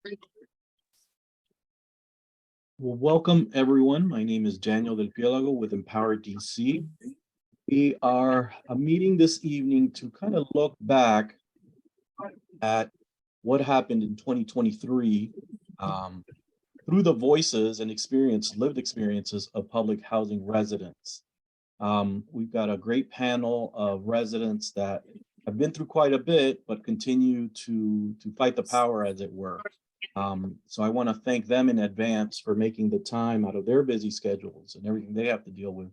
Well, welcome everyone. My name is Daniel Del Pielago with Empower DC. We are meeting this evening to kind of look back at what happened in 2023 through the voices and lived experiences of public housing residents. We've got a great panel of residents that have been through quite a bit, but continue to fight the power, as it were. So I want to thank them in advance for making the time out of their busy schedules and everything they have to deal with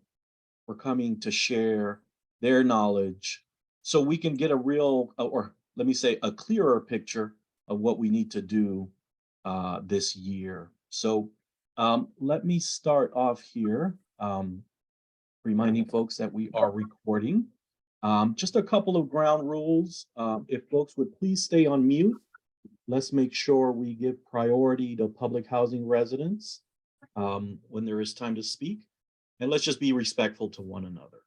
for coming to share their knowledge so we can get a real, or let me say, a clearer picture of what we need to do this year. So let me start off here, reminding folks that we are recording. Just a couple of ground rules. If folks would please stay on mute. Let's make sure we give priority to public housing residents when there is time to speak. And let's just be respectful to one another.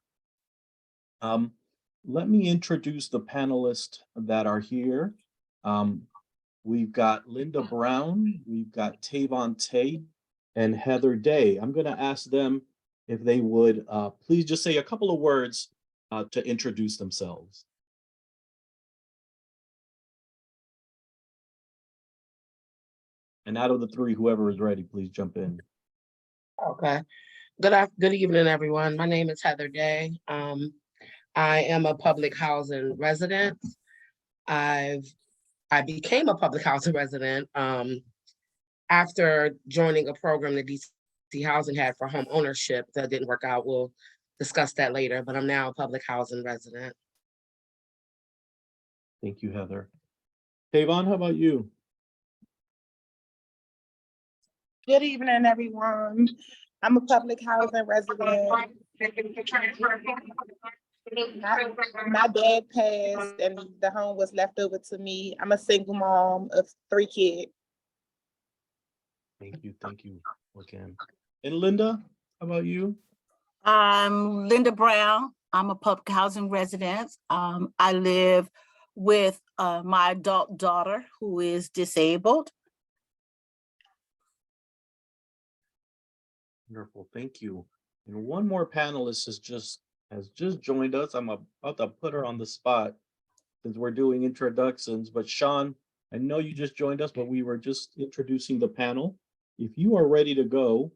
Let me introduce the panelists that are here. We've got Linda Brown, we've got Tavon Tate, and Heather Day. I'm going to ask them if they would please just say a couple of words to introduce themselves. And out of the three, whoever is ready, please jump in. Okay. Good evening, everyone. My name is Heather Day. I am a public housing resident. I became a public housing resident after joining a program that DC Housing had for home ownership that didn't work out. We'll discuss that later, but I'm now a public housing resident. Thank you, Heather. Tavon, how about you? Good evening, everyone. I'm a public housing resident. My dad passed and the home was left over to me. I'm a single mom of 3 kids. Thank you again. And Linda, how about you? I'm Linda Brown. I'm a public housing resident. I live with my adult daughter who is disabled. Wonderful, thank you. And one more panelist has just joined us. I'm about to put her on the spot since we're doing introductions. But Sean, I know you just joined us, but we were just introducing the panel. If you are ready to go,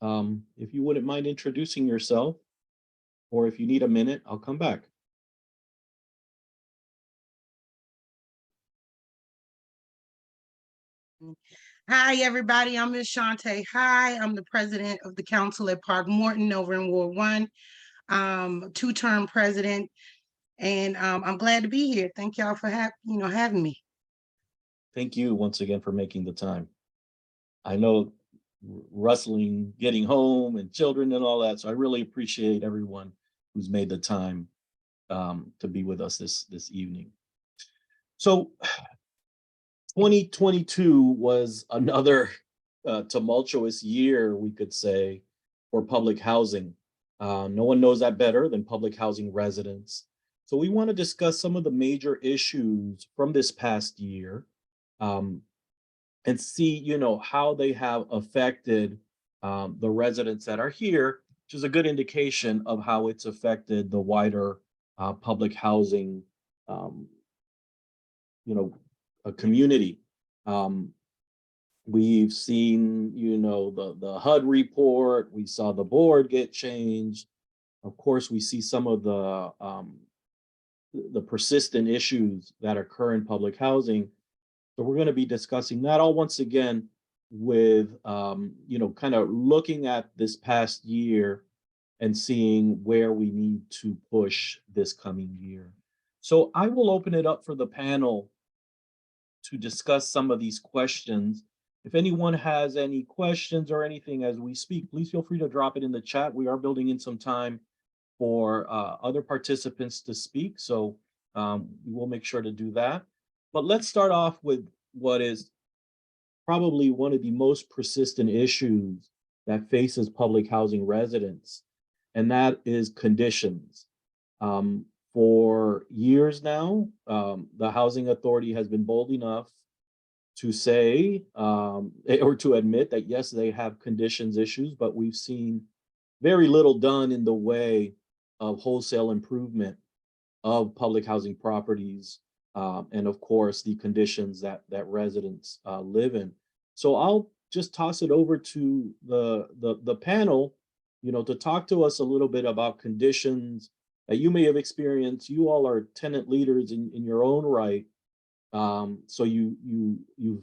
if you wouldn't mind introducing yourself, or if you need a minute, I'll come back. Hi, everybody. I'm Ms. Shantae. Hi, I'm the president of the council at Park Morton over in Ward 1, 2-term president, and I'm glad to be here. Thank y'all for having me. Thank you once again for making the time. I know wrestling, getting home, and children and all that, so I really appreciate everyone who's made the time to be with us this evening. So 2022 was another tumultuous year, we could say, for public housing. No one knows that better than public housing residents. So we want to discuss some of the major issues from this past year and see, how they have affected the residents that are here, which is a good indication of how it's affected the wider public housing, a community. We've seen, the HUD report, we saw the board get changed. Of course, we see some of the persistent issues that occur in public housing. So we're going to be discussing that all once again with, kind of looking at this past year and seeing where we need to push this coming year. So I will open it up for the panel to discuss some of these questions. If anyone has any questions or anything as we speak, please feel free to drop it in the chat. We are building in some time for other participants to speak, so we will make sure to do that. But let's start off with what is probably one of the most persistent issues that faces public housing residents, and that is conditions. For years now, the Housing Authority has been bold enough to say or to admit that, yes, they have conditions issues, but we've seen very little done in the way of wholesale improvement of public housing properties, and of course, the conditions that residents live in. So I'll just toss it over to the panel, to talk to us a little bit about conditions that you may have experienced. You all are tenant leaders in your own right. So you've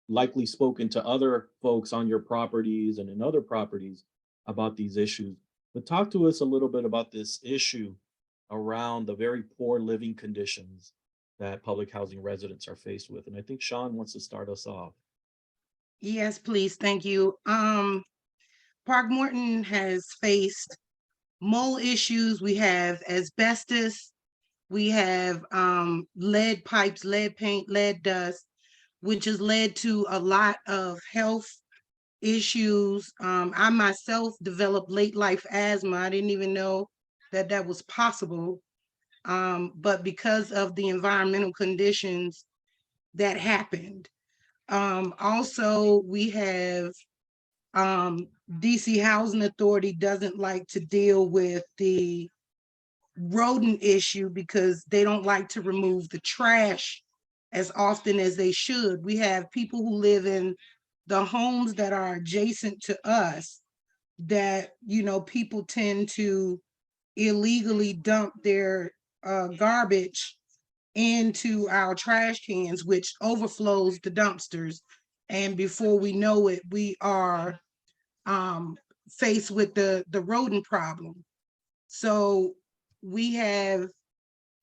likely spoken to other folks on your properties and in other properties about these issues. But talk to us a little bit about this issue around the very poor living conditions that public housing residents are faced with. And I think Sean wants to start us off. Yes, please. Thank you. Park Morton has faced mold issues. We have asbestos. We have lead pipes, lead paint, lead dust, which has led to a lot of health issues. I myself developed late life asthma. I didn't even know that that was possible. But because of the environmental conditions that happened. Also, we have DC Housing Authority doesn't like to deal with the rodent issue because they don't like to remove the trash as often as they should. We have people who live in the homes that are adjacent to us that, people tend to illegally dump their garbage into our trash cans, which overflows the dumpsters. And before we know it, we are faced with the rodent problem. So we have,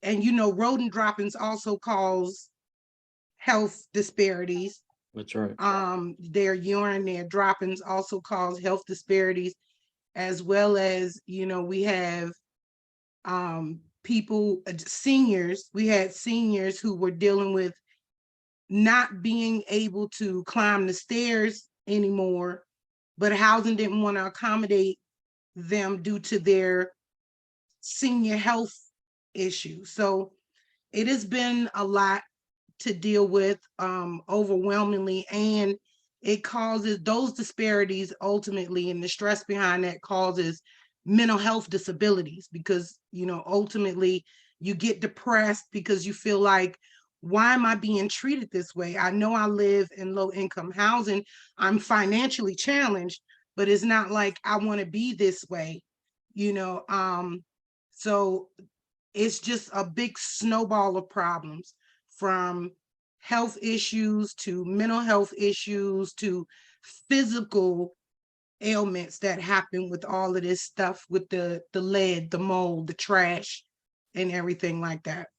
and rodent droppings also cause health disparities. That's right. Their urine, their droppings also cause health disparities, as well as, we have people, seniors. We had seniors who were dealing with not being able to climb the stairs anymore, but housing didn't want to accommodate them due to their senior health issues. So it has been a lot to deal with, overwhelmingly, and it causes those disparities ultimately, and the stress behind that causes mental health disabilities, because ultimately you get depressed because you feel like, why am I being treated this way? I know I live in low income housing, I'm financially challenged, but it's not like I want to be this way, so it's just a big snowball of problems, from health issues to mental health issues to physical ailments that happen with all of this stuff, with the lead, the mold, the trash, and everything like that.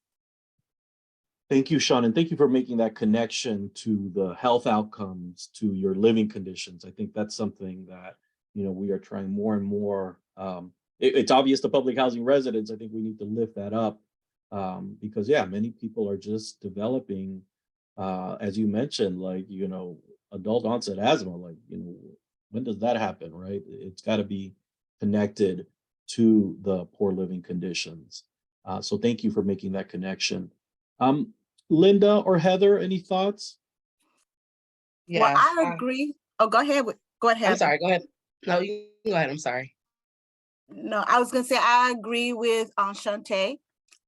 Thank you, Sean, and thank you for making that connection to the health outcomes, to your living conditions. I think that's something that, we are trying more and more. It's obvious to public housing residents. I think we need to lift that up, because, yeah, many people are just developing, as you mentioned, like, adult onset asthma, like, when does that happen, right? It's got to be connected to the poor living conditions. So thank you for making that connection. Linda or Heather, any thoughts? Well, Yeah. I agree. Oh, go ahead. Go ahead. I'm sorry, go ahead. No, you go ahead, I'm sorry. No, I was gonna say, I agree with Shante.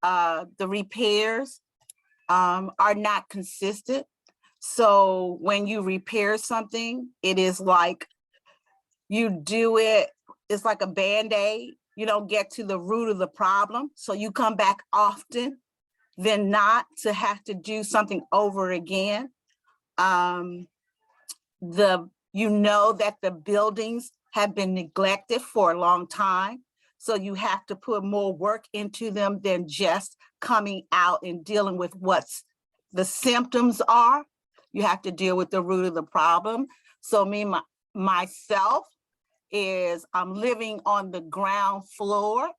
The repairs are not consistent. So when you repair something, it is like you do it, it's like a Band-Aid. You don't get to the root of the problem. So you come back often than not to have to do something over again. That the buildings have been neglected for a long time. So you have to put more work into them than just coming out and dealing with what's the symptoms are. You have to deal with the root of the problem. So myself is I'm living on the ground floor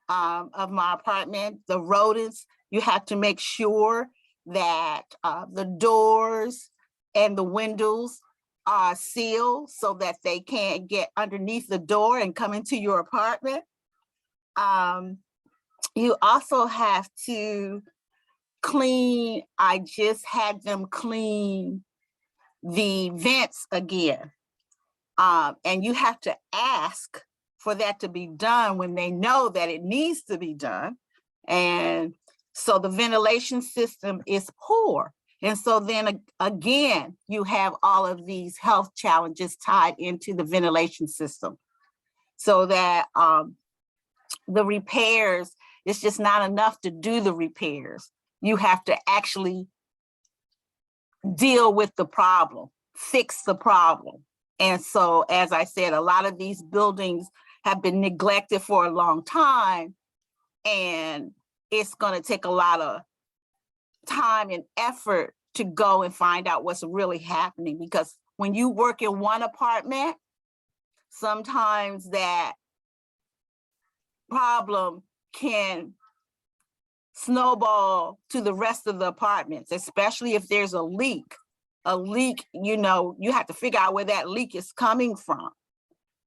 of my apartment. The rodents, you have to make sure that the doors and the windows are sealed so that they can't get underneath the door and come into your apartment. You also have to I just had them clean the vents again. And you have to ask for that to be done when they know that it needs to be done. And so the ventilation system is poor. And so then again, you have all of these health challenges tied into the ventilation system. So that the repairs, it's just not enough to do the repairs. You have to actually deal with the problem, fix the problem. And so, as I said, a lot of these buildings have been neglected for a long time, and it's going to take a lot of time and effort to go and find out what's really happening. Because when you work in one apartment, sometimes that problem can snowball to the rest of the apartments, especially if there's a leak. A leak, you know, you have to figure out where that leak is coming from.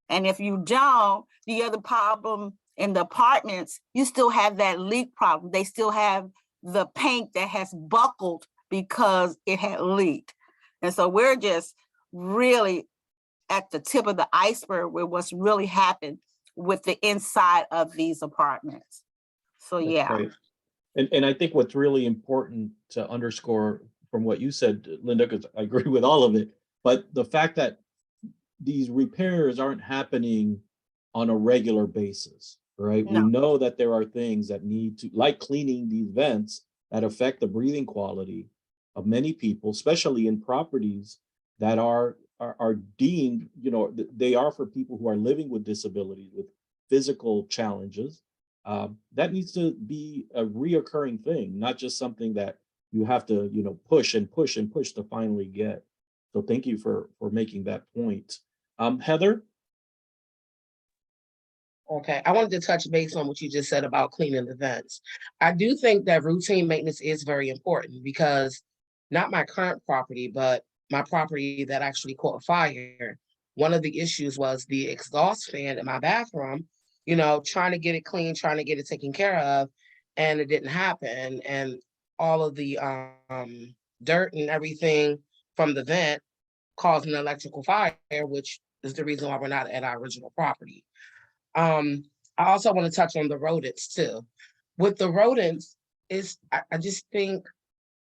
And if you don't, the other problem in the apartments, you still have that leak problem. They still have the paint that has buckled because it had leaked. And so we're just really at the tip of the iceberg with what's really happened with the inside of these apartments. So That's yeah. right. And I think what's really important to underscore from what you said, Linda, because I agree with all of it, but the fact that these repairs aren't happening on a regular basis, right? No. We know that there are things that need to, like cleaning these vents, that affect the breathing quality of many people, especially in properties that are deemed, you know, they are for people who are living with disabilities, with physical challenges. That needs to be a reoccurring thing, not just something that you have to, you know, push and push and push to finally get. So thank you for making that point. Heather? Okay, I wanted to touch base on what you just said about cleaning the vents. I do think that routine maintenance is very important because not my current property, but my property that actually caught fire. One of the issues was the exhaust fan in my bathroom, you know, trying to get it clean, trying to get it taken care of, and it didn't happen. And all of the dirt and everything from the vent caused an electrical fire, which is the reason why we're not at our original property. I also want to touch on the rodents too. With the rodents, I just think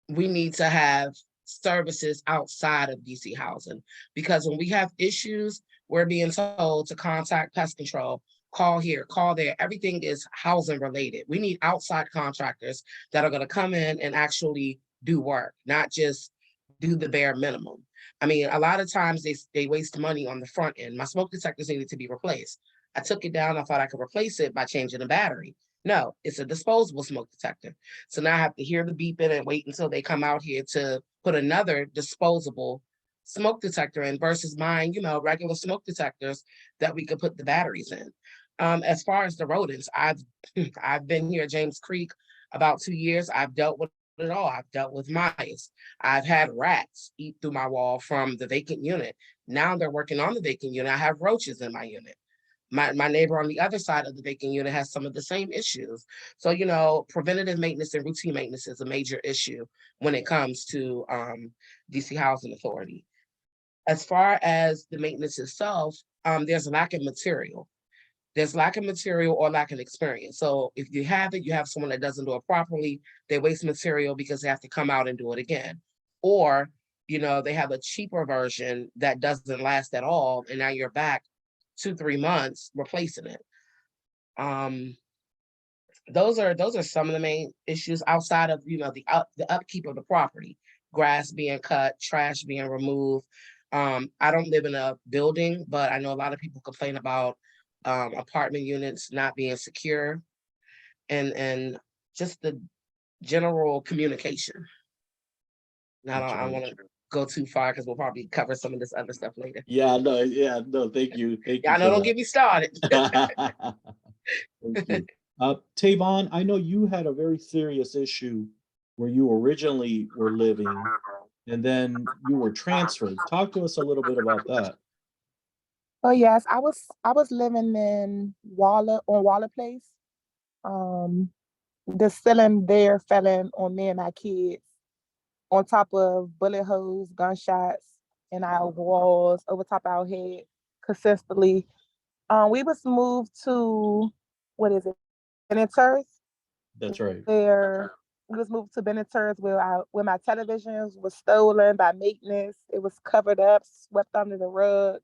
we need to have services outside of DC housing, because when we have issues, we're being told to contact pest control, call here, call there. Everything is housing related. We need outside contractors that are going to come in and actually do work, not just do the bare minimum. I mean, a lot of times they waste money on the front end. My smoke detectors needed to be replaced. I took it down. I thought I could replace it by changing the battery. No, it's a disposable smoke detector. So now I have to hear the beeping and wait until they come out here to put another disposable smoke detector in versus mine, you know, regular smoke detectors that we could put the batteries in. As far as the rodents, I've been here at James Creek about 2 years. I've dealt with it all. I've dealt with mice. I've had rats eat through my wall from the vacant unit. Now they're working on the vacant unit. I have roaches in my unit. My neighbor on the other side of the vacant unit has some of the same issues. So, you know, preventative maintenance and routine maintenance is a major issue when it comes to DC Housing Authority. As far as the maintenance itself, there's a lack of material. There's lack of material or lack of experience. So if you have it, you have someone that doesn't do it properly, they waste material because they have to come out and do it again. Or, you know, they have a cheaper version that doesn't last at all, and now you're back 2-3 months replacing it. Those are some of the main issues outside of, you know, the upkeep of the property, grass being cut, trash being removed. I don't live in a building, but I know a lot of people complain about apartment units not being secure and just the general communication. Now I don't want to go too far because we'll probably cover some of this other stuff later. Yeah, no, thank you. Thank you. I know, for don't get me started. that. Thank you. Tavon, I know you had a very serious issue where you originally were living and then you were transferred. Talk to us a little bit about that. Oh yes, I was living in Waller Place. the ceiling there fell in on me and my kids, on top of bullet holes, gunshots in our walls, over top our head consistently. We was moved to, what is it, Beneters, That's right. where we was moved to Beneters where my televisions was stolen by maintenance. It was covered up, swept under the rug.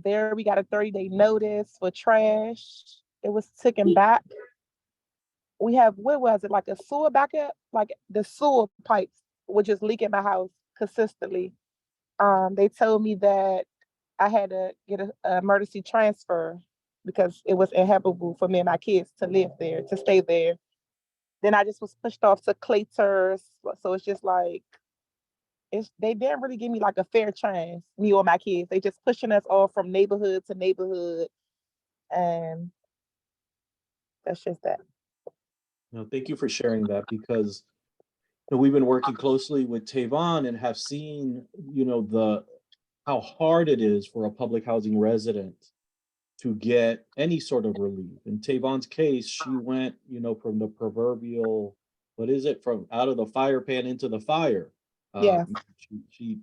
There we got a 30-day notice for trash. It was taken back. We have, what was it, like a sewer backup? Like the sewer pipes were just leaking my house consistently. They told me that I had to get a emergency transfer because it was inhabitable for me and my kids to live there, to stay there. Then I just was pushed off to Clayters. So it's just like, they didn't really give me like a fair chance, me or my kids. They just pushing us all from neighborhood to neighborhood. And that's just that. No, thank you for sharing that because we've been working closely with Tavon and have seen, how hard it is for a public housing resident to get any sort of relief. In Tavon's case, she went, from the proverbial, what is it, from out of the fire pan into the fire. Yes. She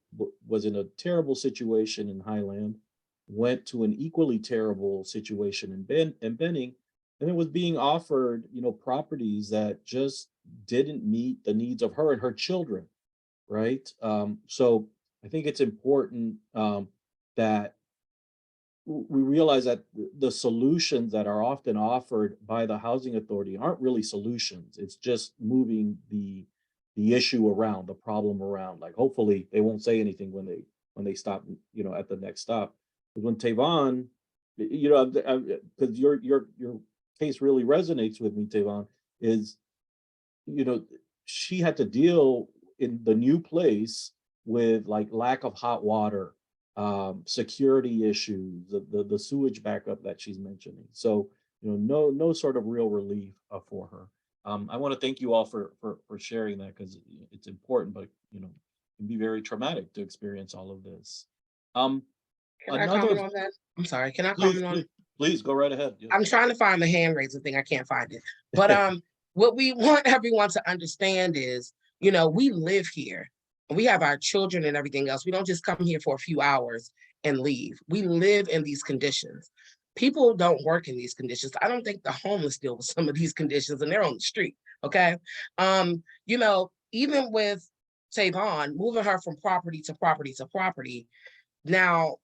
was in a terrible situation in Highland, went to an equally terrible situation in Benning, and it was being offered, properties that just didn't meet the needs of her and her children, right? So I think it's important that we realize that the solutions that are often offered by the housing authority aren't really solutions. It's just moving the issue around, the problem around. Like hopefully they won't say anything when they stop, at the next stop. But when Tavon, because your case really resonates with me, Tavon, is you know, she had to deal in the new place with like lack of hot water, security issues, the sewage backup that she's mentioning. So, no sort of real relief for her. I want to thank you all for sharing that because it's important, but it can be very traumatic to experience all of this. Can I Another, comment on that? I'm sorry, can I please, comment on? please go right ahead. Yeah. I'm trying to find the hand raising thing. I can't find it. But what we want everyone to understand is, we live here. We have our children and everything else. We don't just come here for a few hours and leave. We live in these conditions. People don't work in these conditions. I don't think the homeless deal with some of these conditions and they're on the street. Okay. Even with Tavon, moving her from property to property to property. Now,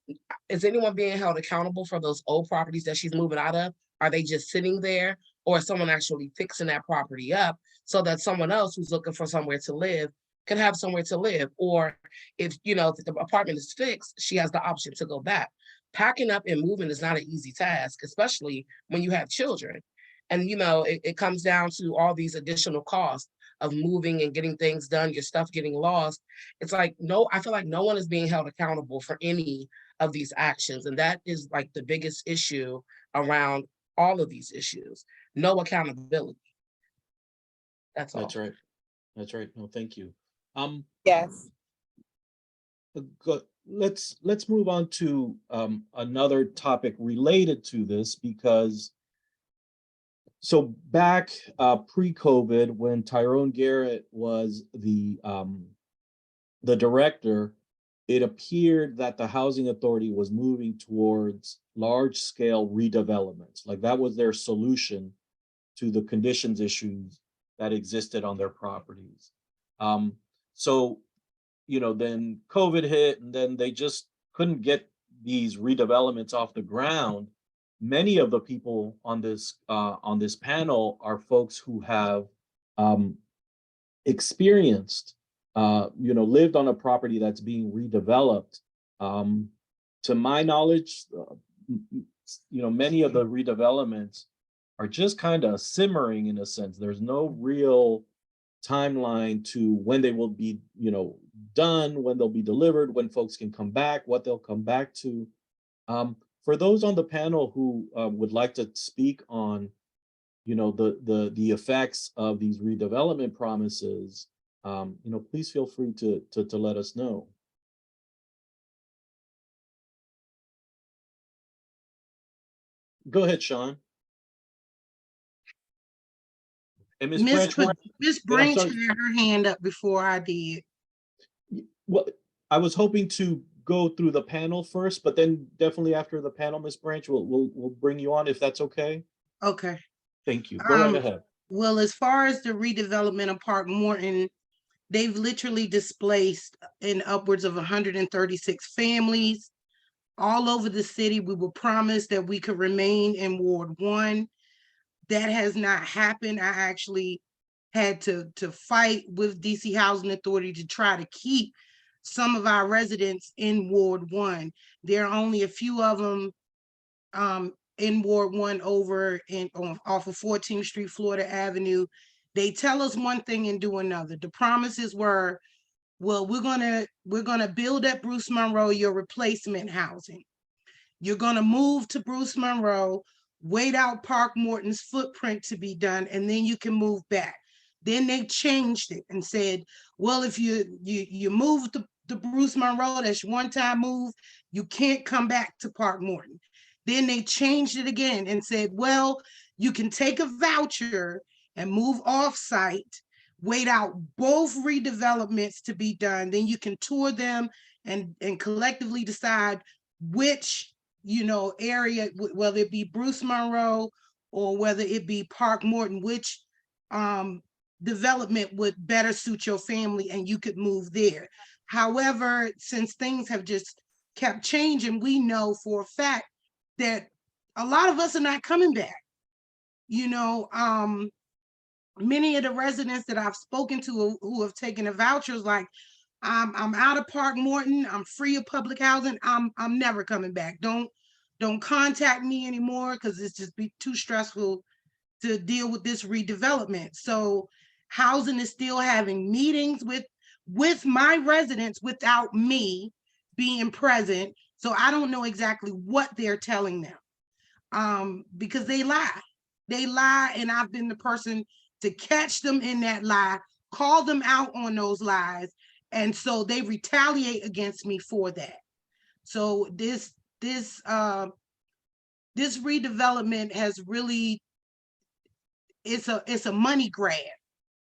is anyone being held accountable for those old properties that she's moving out of? Are they just sitting there, or is someone actually fixing that property up so that someone else who's looking for somewhere to live can have somewhere to live? Or if the apartment is fixed, she has the option to go back. Packing up and moving is not an easy task, especially when you have children. And it comes down to all these additional costs of moving and getting things done, your stuff getting lost. It's like, no, I feel like no one is being held accountable for any of these actions. And that is like the biggest issue around all of these issues. No accountability. That's all. That's right. That's right. No, thank you. Yes. Let's move on to another topic related to this because so back pre-COVID, when Tyrone Garrett was the director, it appeared that the housing authority was moving towards large-scale redevelopments. Like that was their solution to the conditions issues that existed on their properties. So, then COVID hit, and then they just couldn't get these redevelopments off the ground. Many of the people on this panel are folks who have experienced, lived on a property that's being redeveloped. To my knowledge, many of the redevelopments are just kind of simmering in a sense. There's no real timeline to when they will be, done, when they'll be delivered, when folks can come back, what they'll come back to. For those on the panel who would like to speak on, the effects of these redevelopment promises, please feel free to let us know. Go ahead, Sean. And Ms. Branch, Miss and I'm Branch sorry, had her hand up before I did. well, I was hoping to go through the panel first, but then definitely after the panel, Ms. Branch, we'll bring you on if that's okay. Okay. Thank you. Go right ahead. Well, as far as the redevelopment of Park Morton, they've literally displaced in upwards of 136 families all over the city. We were promised that we could remain in Ward 1. That has not happened. I actually had to fight with DC Housing Authority to try to keep some of our residents in Ward 1. There are only a few of them in Ward 1 over off of 14th Street, Florida Avenue. They tell us one thing and do another. The promises were, well, we're gonna build at Bruce Monroe your replacement housing. You're gonna move to Bruce Monroe, wait out Park Morton's footprint to be done, and then you can move back. Then they changed it and said, well, if you move to Bruce Monroe, that's one-time move, you can't come back to Park Morton. Then they changed it again and said, well, you can take a voucher and move off-site, wait out both redevelopments to be done, then you can tour them and collectively decide which area, whether it be Bruce Monroe or whether it be Park Morton, which development would better suit your family and you could move there. However, since things have just kept changing, we know for a fact that a lot of us are not coming back. Many of the residents that I've spoken to who have taken the vouchers, like, I'm out of Park Morton, I'm free of public housing, I'm never coming back. Don't contact me anymore because it's just be too stressful to deal with this redevelopment. So housing is still having meetings with my residents without me being present. So I don't know exactly what they're telling them because they lie. They lie, and I've been the person to catch them in that lie, call them out on those lies, and so they retaliate against me for that. So this redevelopment has really, it's a money grab.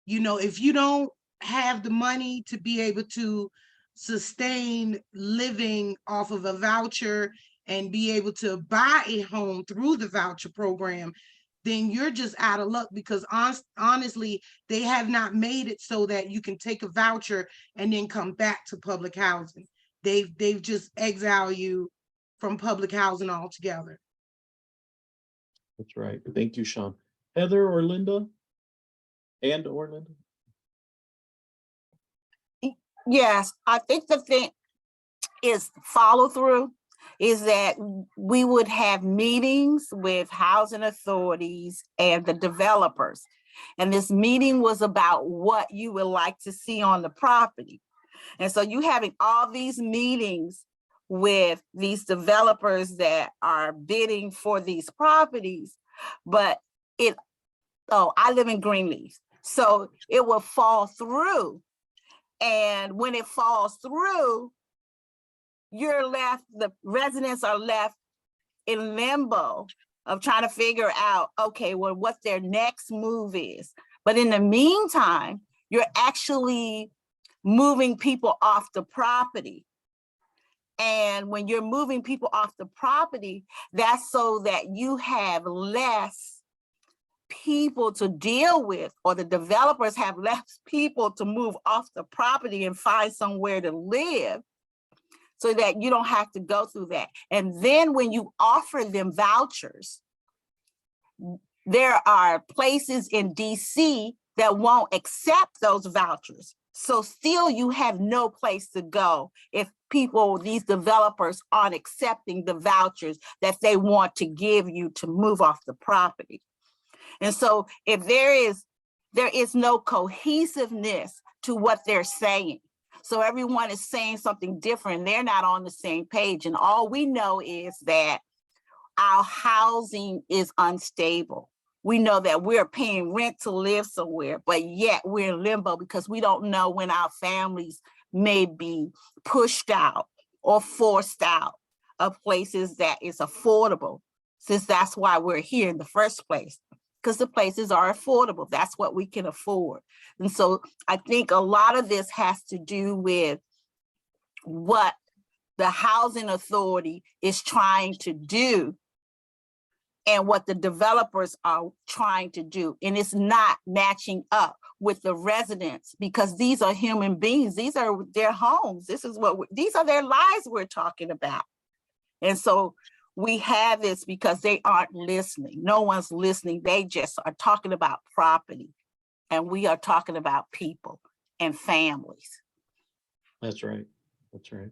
If you don't have the money to be able to sustain living off of a voucher and be able to buy a home through the voucher program, then you're just out of luck, because honestly, they have not made it so that you can take a voucher and then come back to public housing. They've just exiled you from public housing altogether. That's right. Thank you, Sean. Heather or Linda? Or Linda? Yes, I think the thing is follow through, is that we would have meetings with housing authorities and the developers. And this meeting was about what you would like to see on the property. And so you having all these meetings with these developers that are bidding for these properties, but I live in Greenleaf, so it will fall through. And when it falls through, the residents are left in limbo of trying to figure out, okay, well, what their next move is. But in the meantime, you're actually moving people off the property. And when you're moving people off the property, that's so that you have less people to deal with, or the developers have less people to move off the property and find somewhere to live, so that you don't have to go through that. And then when you offer them vouchers, there are places in DC that won't accept those vouchers. So still you have no place to go if these developers aren't accepting the vouchers that they want to give you to move off the property. And so if there is no cohesiveness to what they're saying. So everyone is saying something different. They're not on the same page. And all we know is that our housing is unstable. We know that we're paying rent to live somewhere, but yet we're in limbo because we don't know when our families may be pushed out or forced out of places that is affordable, since that's why we're here in the first place. because the places are affordable. That's what we can afford. And so I think a lot of this has to do with what the housing authority is trying to do and what the developers are trying to do. And it's not matching up with the residents, because these are human beings. These are their homes. This is these are their lives we're talking about. And so we have this because they aren't listening. No one's listening. They just are talking about property. And we are talking about people and families. That's right. That's right.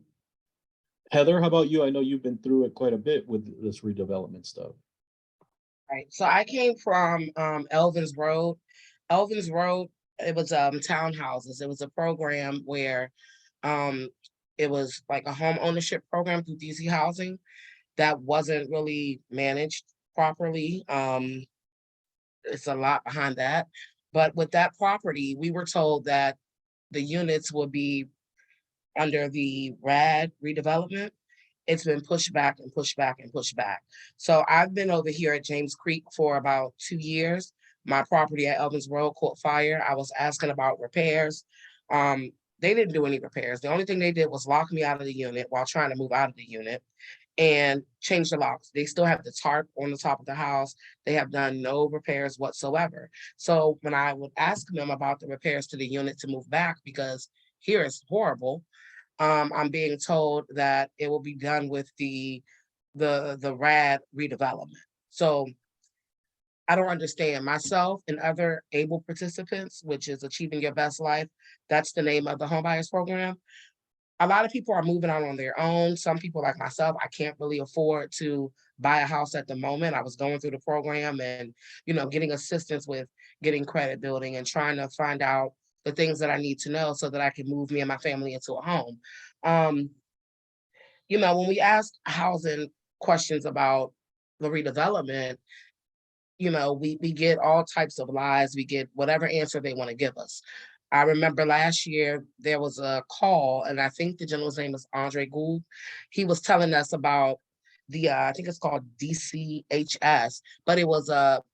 Heather, how about you? I know you've been through it quite a bit with this redevelopment stuff. Right, so I came from Elvins Road. Elvins Road, it was townhouses. It was a program where it was like a home ownership program through DC Housing that wasn't really managed properly. It's a lot behind that. But with that property, we were told that the units would be under the RAD redevelopment. It's been pushed back and pushed back and pushed back. So I've been over here at James Creek for about 2 years. My property at Elvins Road caught fire. I was asking about repairs. They didn't do any repairs. The only thing they did was lock me out of the unit while trying to move out of the unit and change the locks. They still have the tarp on the top of the house. They have done no repairs whatsoever. So when I would ask them about the repairs to the unit to move back, because here is horrible, I'm being told that it will be done with the RAD redevelopment. So I don't understand. Myself and other able participants, which is Achieving Your Best Life, that's the name of the home buyers program. A lot of people are moving out on their own. Some people like myself, I can't really afford to buy a house at the moment. I was going through the program and, getting assistance with getting credit building and trying to find out the things that I need to know so that I can move me and my family into a home. When we ask housing questions about the redevelopment, we get all types of lies. We get whatever answer they want to give us. I remember last year there was a call, and I think the gentleman's name is Andre Gould. He was telling us about the, I think it's called DCHS, but it was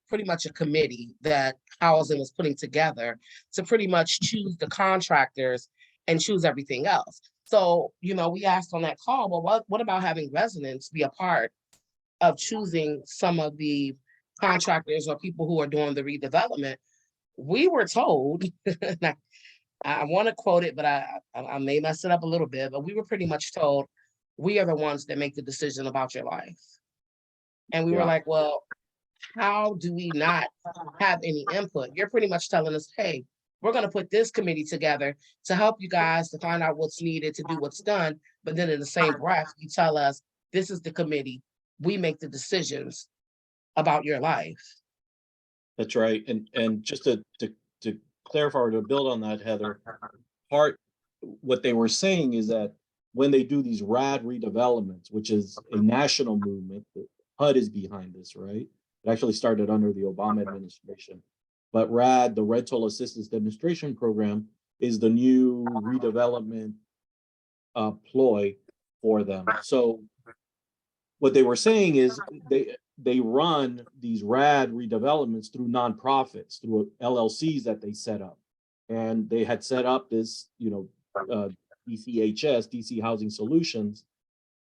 pretty much a committee that housing was putting together to pretty much choose the contractors and choose everything else. So, we asked on that call, well, what about having residents be a part of choosing some of the contractors or people who are doing the redevelopment? We were told, I want to quote it, but I may mess it up a little bit, but we were pretty much told, we are the ones that make the decision about your life. And we were like, well, how do we not have any input? You're pretty much telling us, hey, we're going to put this committee together to help you guys to find out what's needed to do what's done. But then in the same breath, you tell us, this is the committee. We make the decisions about your life. That's right. And just to clarify or to build on that, Heather, what they were saying is that when they do these RAD redevelopments, which is a national movement, the HUD is behind this, right? It actually started under the Obama administration. But RAD, the Rental Assistance Demonstration Program, is the new redevelopment ploy for them. So what they were saying is they run these RAD redevelopments through nonprofits, through LLCs that they set up. And they had set up this, DCHS, DC Housing Solutions.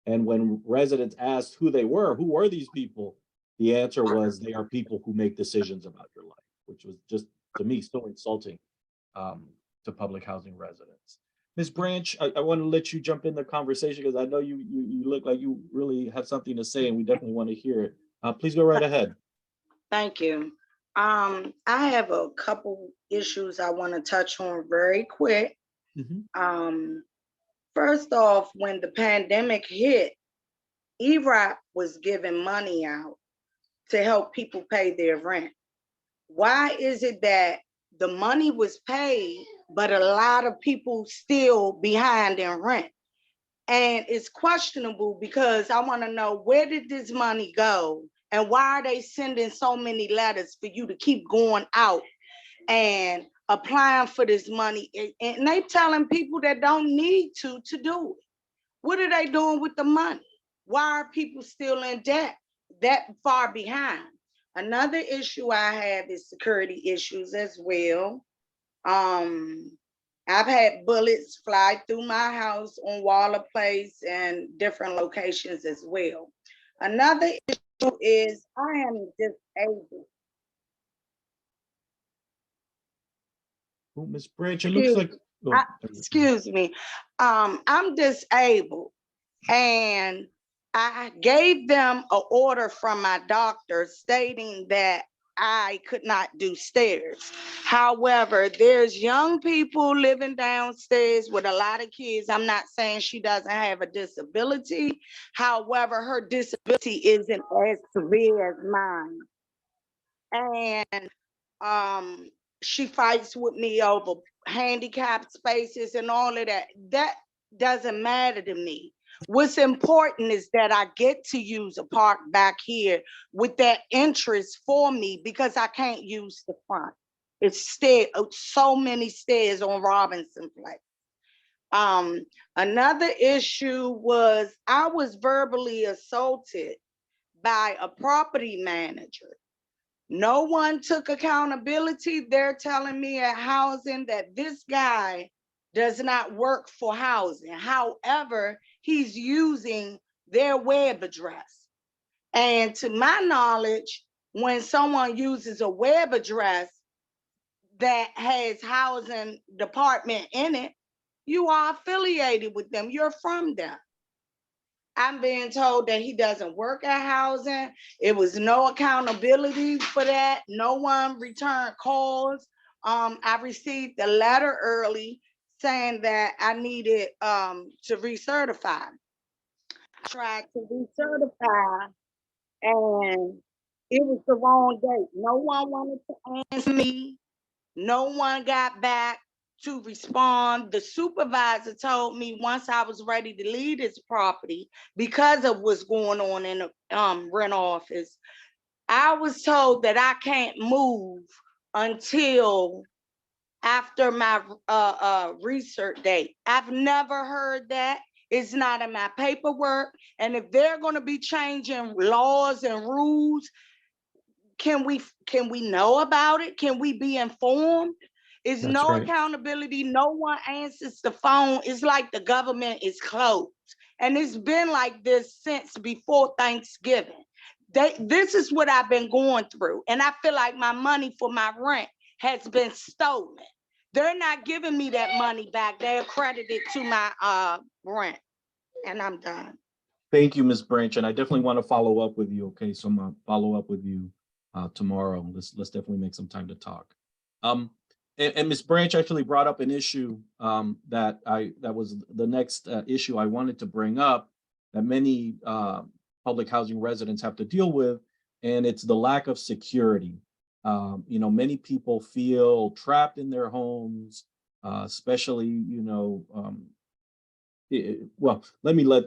And when residents asked who were these people? The answer was, they are people who make decisions about your life, which was just, to me, so insulting to public housing residents. Ms. Branch, I want to let you jump in the conversation because I know you look like you really have something to say, and we definitely want to hear it. Please go right ahead. Thank you. I have a couple issues I want to touch on very quick. First off, when the pandemic hit, EROC was giving money out to help people pay their rent. Why is it that the money was paid, but a lot of people still behind in rent? And it's questionable because I want to know, where did this money go? And why are they sending so many letters for you to keep going out and applying for this money? And they telling people that don't need to do it. What are they doing with the money? Why are people still in debt that far behind? Another issue I have is security issues as well. I've had bullets fly through my house on Waller Place and different locations as well. Another issue is I am disabled. Oh, Ms. Branch, it looks like. Oh, Excuse me. I'm disabled, and I gave them an order from my doctor stating that I could not do stairs. However, there's young people living downstairs with a lot of kids. I'm not saying she doesn't have a disability. However, her disability isn't as severe as mine. And she fights with me over handicapped spaces and all of that. That doesn't matter to me. What's important is that I get to use a park back here with that interest for me because I can't use the front. It's so many stairs on Robinson Place. Another issue was I was verbally assaulted by a property manager. No one took accountability. They're telling me at housing that this guy does not work for housing. However, he's using their web address. And to my knowledge, when someone uses a web address that has housing department in it, you are affiliated with them. You're from them. I'm being told that he doesn't work at housing. It was no accountability for that. No one returned calls. I received a letter early saying that I needed to recertify. I tried to recertify and it was the wrong date. No one wanted to answer me. No one got back to respond. The supervisor told me once I was ready to leave this property because of what's going on in the rent office, I was told that I can't move until after my research date. I've never heard that. It's not in my paperwork. And if they're going to be changing laws and rules, can we know about it? Can we be informed? Is That's no right. accountability. No one answers the phone. It's like the government is closed. And it's been like this since before Thanksgiving. This is what I've been going through. And I feel like my money for my rent has been stolen. They're not giving me that money back. They're credited to my rent. And I'm done. Thank you, Ms. Branch, and I definitely want to follow up with you. Okay, so I'm gonna follow up with you tomorrow. Let's definitely make some time to talk. And Ms. Branch actually brought up an issue that was the next issue I wanted to bring up that many public housing residents have to deal with, and it's the lack of security. Many people feel trapped in their homes, especially, well, let me let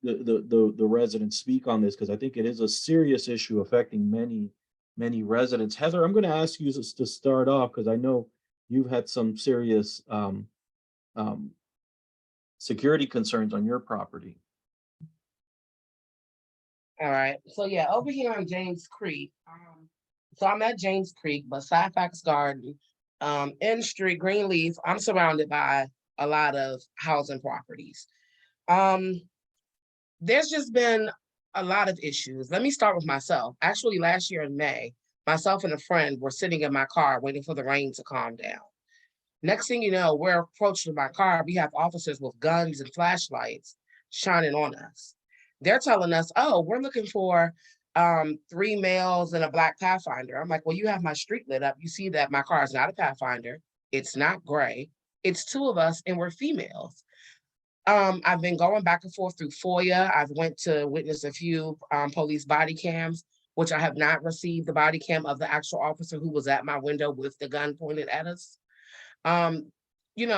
the residents speak on this because I think it is a serious issue affecting many residents. Heather, I'm going to ask you to start off because I know you've had some serious security concerns on your property. All right. So yeah, over here on James Creek. So I'm at James Creek, but Syfax Garden, N Street, Greenleaf, I'm surrounded by a lot of housing properties. There's just been a lot of issues. Let me start with myself. Actually, last year in May, myself and a friend were sitting in my car waiting for the rain to calm down. Next thing you know, we're approaching my car. We have officers with guns and flashlights shining on us. They're telling us, oh, we're looking for 3 males and a black Pathfinder. I'm like, well, you have my street lit up. You see that my car is not a Pathfinder. It's not gray. It's 2 of us and we're females. I've been going back and forth through FOIA. I've went to witness a few police body cams, which I have not received the body cam of the actual officer who was at my window with the gun pointed at us. I feel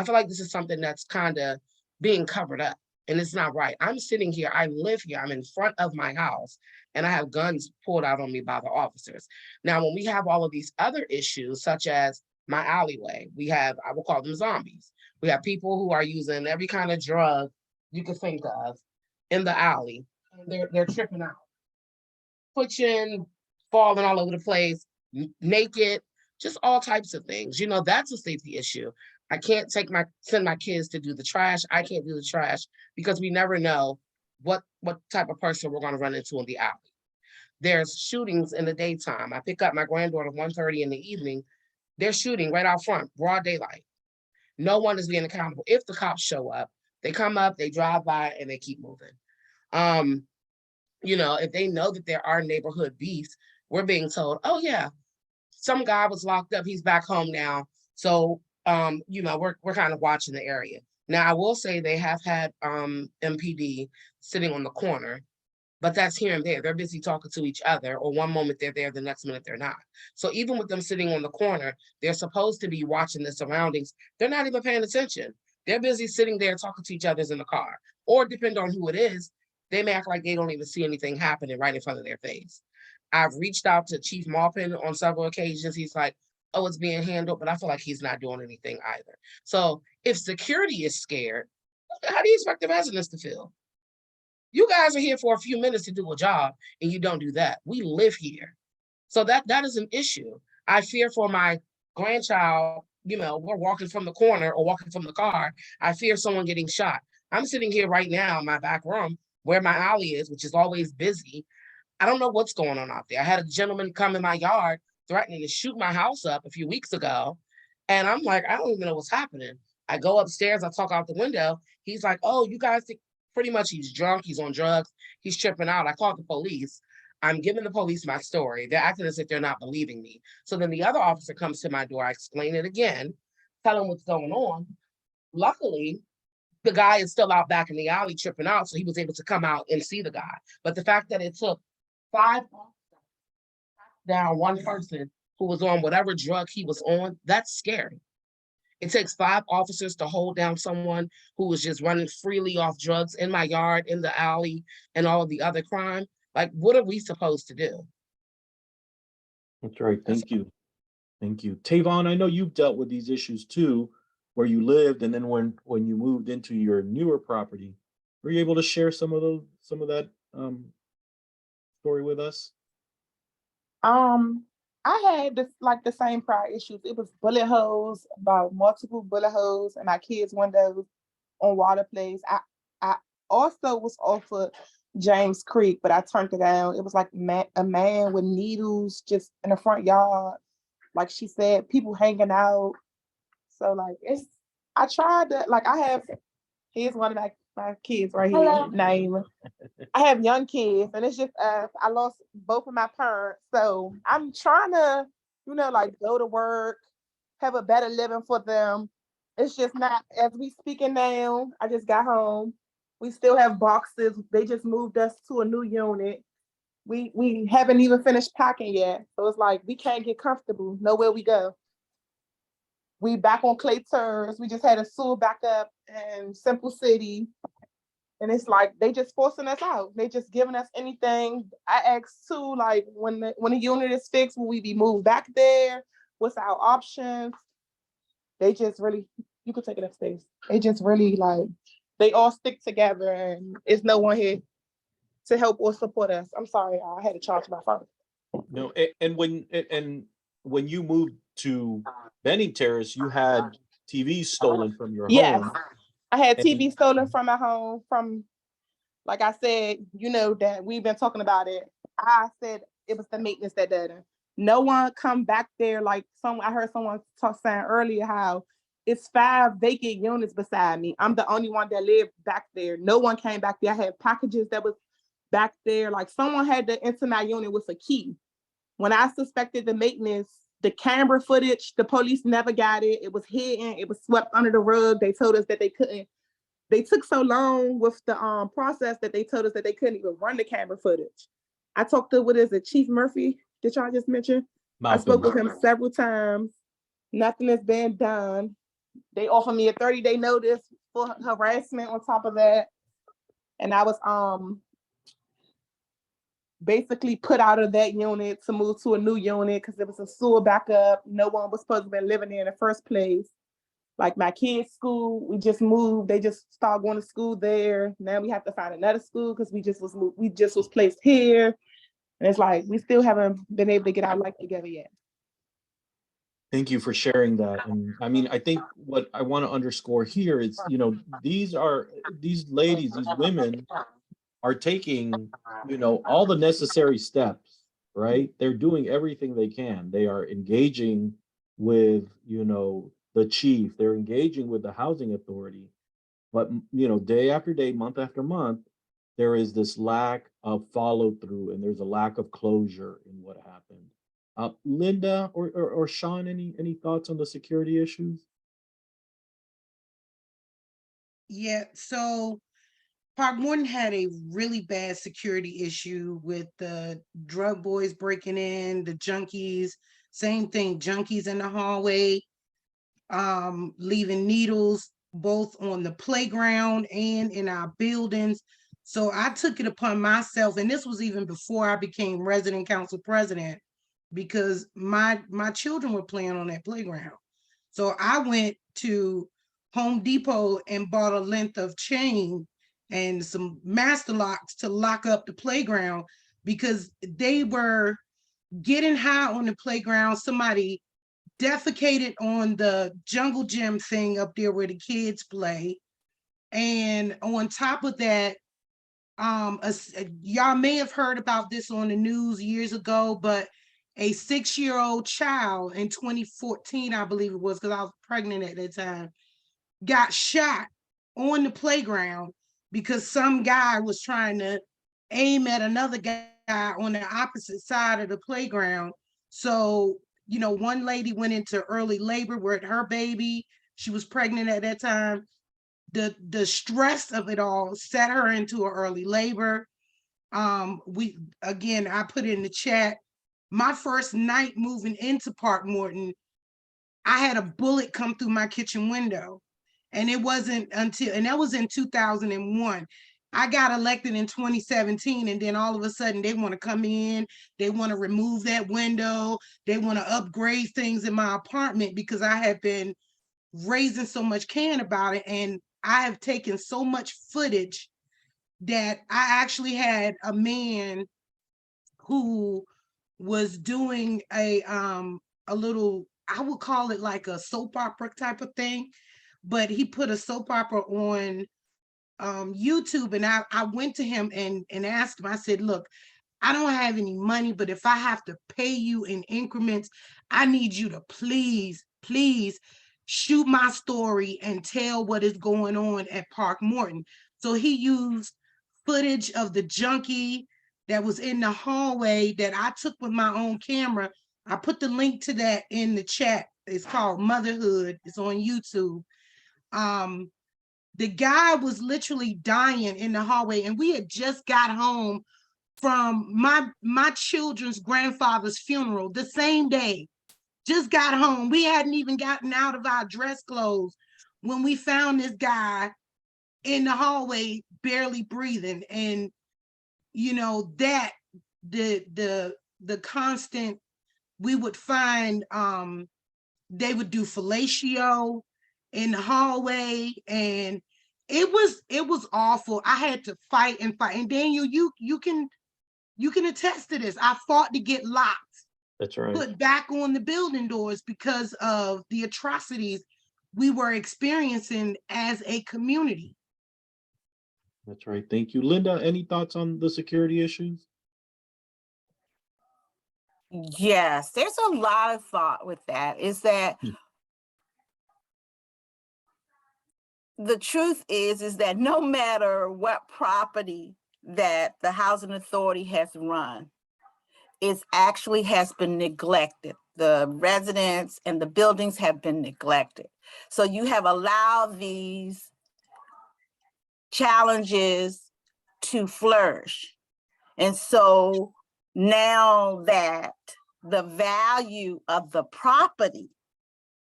like this is something that's kind of being covered up and it's not right. I'm sitting here, I live here, I'm in front of my house and I have guns pulled out on me by the officers. Now, when we have all of these other issues, such as my alleyway, we have, I will call them zombies. We have people who are using every kind of drug you could think of in the alley. And they're tripping out, pushing falling all over the place, naked, just all types of things. You know, that's a safety issue. I can't send my kids to do the trash. I can't do the trash because we never know what type of person we're going to run into in the alley. There's shootings in the daytime. I pick up my granddaughter 1:30 in the evening. They're shooting right out front, broad daylight. No one is being accountable. If the cops show up, they come up, they drive by, and they keep moving. You know, if they know that there are neighborhood beefs, we're being told, oh yeah, some guy was locked up, he's back home now. So you know, we're kind of watching the area. Now I will say they have had MPD sitting on the corner, but that's here and there. They're busy talking to each other, or one moment they're there, the next minute they're not. So even with them sitting on the corner, they're supposed to be watching the surroundings. They're not even paying attention. They're busy sitting there talking to each other in the car, or depending on who it is, they may act like they don't even see anything happening right in front of their face. I've reached out to Chief Maupin on several occasions. He's like, oh, it's being handled, but I feel like he's not doing anything either. So if security is scared, how do you expect the residents to feel? You guys are here for a few minutes to do a job and you don't do that. We live here. So that is an issue. I fear for my grandchild, you know, we're walking from the corner or walking from the car. I fear someone getting shot. I'm sitting here right now in my back room where my alley is, which is always busy. I don't know what's going on out there. I had a gentleman come in my yard threatening to shoot my house up a few weeks ago. And I'm like, I don't even know what's happening. I go upstairs, I talk out the window. He's like, oh, you guys think pretty much he's drunk, he's on drugs, he's tripping out. I called the police. I'm giving the police my story. They're acting as if they're not believing me. So then the other officer comes to my door, I explain it again, tell him what's going on. Luckily, the guy is still out back in the alley tripping out, so he was able to come out and see the guy. But the fact that it took 5 officers down one person who was on whatever drug he was on, that's scary. It takes 5 officers to hold down someone who was just running freely off drugs in my yard, in the alley, and all of the other crime. Like, what are we supposed to do? That's right. Thank you. Thank you. Tavon, I know you've dealt with these issues too, where you lived, and then when you moved into your newer property, were you able to share some of that story with us? I had this like the same prior issues. It was bullet holes, about multiple bullet holes in my kids' windows on Water Place. I also was offered James Creek, but I turned it down. It was like a man with needles just in the front yard. Like she said, people hanging out. So like I tried to, like I have, here's one of my kids right here, Naima. I have young kids and it's just I lost both of my parents. So I'm trying to, like go to work, have a better living for them. It's just not, as we speaking now, I just got home. We still have boxes. They just moved us to a new unit. We haven't even finished packing yet. So it's like, we can't get comfortable nowhere we go. We back on Clay Terrace. We just had a sewer backup in Simple City. And it's like, they just forcing us out. They just giving us anything. I asked too, like when the unit is fixed, will we be moved back there? What's our options? They just really, you could take it upstairs. They just really like, they all stick together and there's no one here to help or support us. I'm sorry, I had to charge my phone. No, and when you moved to Benning Terrace, you had TVs stolen from your Yes, home. I had TV stolen from my home from, like I said, that we've been talking about it. I said it was the maintenance that did it. No one come back there like I heard someone saying earlier how it's 5 vacant units beside me. I'm the only one that lived back there. No one came back there. I had packages that was back there. Like someone had to enter my unit with a key. When I suspected the maintenance, the camera footage, the police never got it. It was hidden. It was swept under the rug. They told us that they couldn't. They took so long with the process that they told us that they couldn't even run the camera footage. I talked to, Chief Murphy? Did y'all just mention? I spoke with him several times. Nothing has been done. They offered me a 30-day notice for harassment on top of that. And I was basically put out of that unit to move to a new unit because there was a sewer backup. No one was supposed to be living there in the first place. Like my kids' school, we just moved. They just started going to school there. Now we have to find another school because we just was placed here. And it's like, we still haven't been able to get our life together yet. Thank you for sharing that. And I mean, I think what I want to underscore here is, these ladies, these women are taking, all the necessary steps, right? They're doing everything they can. They are engaging with, the chief, they're engaging with the housing authority. But, day after day, month after month, there is this lack of follow through and there's a lack of closure in what happened. Linda or Sean, any thoughts on the security issues? Yeah, so Park Morton had a really bad security issue with the drug boys breaking in, the junkies, same thing, junkies in the hallway, leaving needles both on the playground and in our buildings. So I took it upon myself, and this was even before I became resident council president, because my children were playing on that playground. So I went to Home Depot and bought a length of chain and some master locks to lock up the playground, because they were getting high on the playground. Somebody defecated on the jungle gym thing up there where the kids play. And on top of that, y'all may have heard about this on the news years ago, but a 6-year-old child in 2014, I believe it was, because I was pregnant at that time, got shot on the playground because some guy was trying to aim at another guy on the opposite side of the playground. So, one lady went into early labor with her baby. She was pregnant at that time. The stress of it all set her into an early labor. I put in the chat, my first night moving into Park Morton, I had a bullet come through my kitchen window. And it wasn't until, and that was in 2001. I got elected in 2017, and then all of a sudden they want to come in, they want to remove that window, they want to upgrade things in my apartment because I have been raising so much can about it. And I have taken so much footage that I actually had a man who was doing a little, I would call it like a soap opera type of thing, but he put a soap opera on YouTube, and I went to him and asked him, I said, look, I don't have any money, but if I have to pay you in increments, I need you to please shoot my story and tell what is going on at Park Morton. So he used footage of the junkie that was in the hallway that I took with my own camera. I put the link to that in the chat. It's called Motherhood. It's on YouTube. The guy was literally dying in the hallway, and we had just got home from my children's grandfather's funeral the same day. Just got home. We hadn't even gotten out of our dress clothes when we found this guy in the hallway barely breathing. And that the constant, we would find they would do fellatio in the hallway, and it was awful. I had to fight. And Daniel, you can attest to this. I fought to get locks That's right. put back on the building doors because of the atrocities we were experiencing as a community. That's right. Thank you. Linda, any thoughts on the security issues? Yes, there's a lot of thought with that. Is that the truth is that no matter what property that the housing authority has run, it actually has been neglected. The residents and the buildings have been neglected. So you have allowed these challenges to flourish. And so now that the value of the property,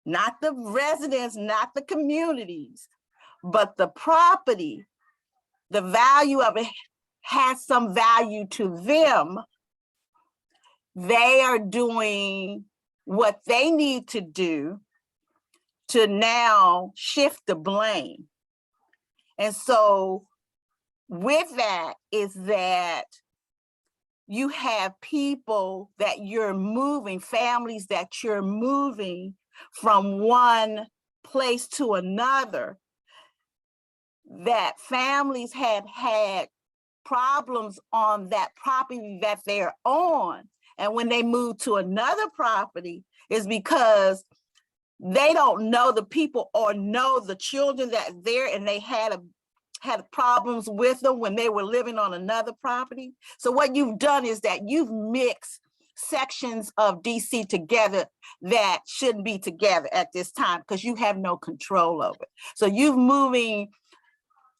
not the residents, not the communities, but the property, the value of it has some value to them, they are doing what they need to do to now shift the blame. And so with that is that you have people that you're moving, families that you're moving from one place to another, that families have had problems on that property that they're on. And when they move to another property, is because they don't know the people or know the children that there, and they had problems with them when they were living on another property. So what you've done is that you've mixed sections of DC together that shouldn't be together at this time because you have no control over it. So you've moving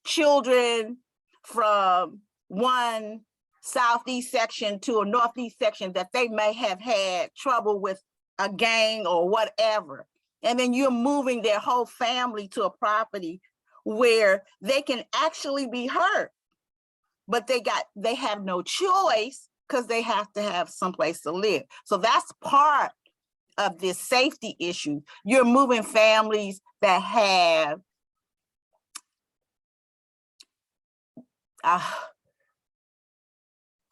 children from one southeast section to a northeast section that they may have had trouble with a gang or whatever. And then you're moving their whole family to a property where they can actually be hurt, but they have no choice because they have to have someplace to live. So that's part of this safety issue. You're moving families that have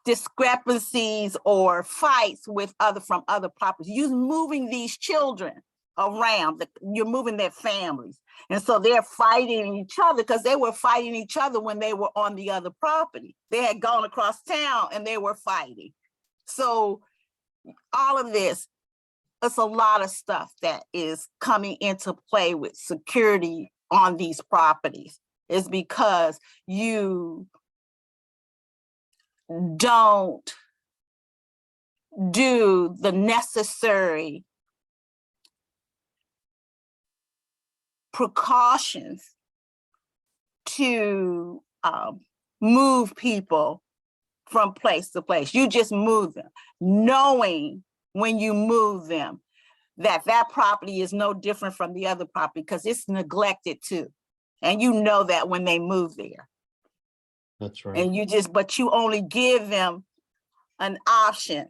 discrepancies or fights with from other properties. You're moving these children around, you're moving their families. And so they're fighting each other because they were fighting each other when they were on the other property. They had gone across town and they were fighting. So all of this, it's a lot of stuff that is coming into play with security on these properties, is because you don't do the necessary precautions to move people from place to place. You just move them, knowing when you move them that that property is no different from the other property because it's neglected too. And you know that when they move there. That's right. And but you only give them an option.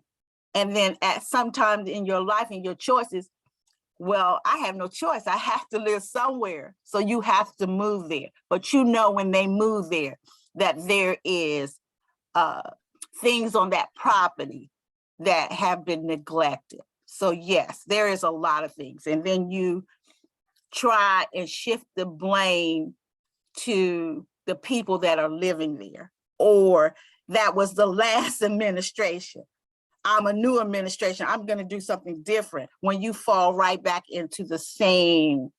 And then at some time in your life and your choices, well, I have no choice. I have to live somewhere. So you have to move there. But you know when they move there that there is things on that property that have been neglected. So yes, there is a lot of things. And then you try and shift the blame to the people that are living there, or that was the last administration. I'm a new administration, I'm going to do something different, when you fall right back into the same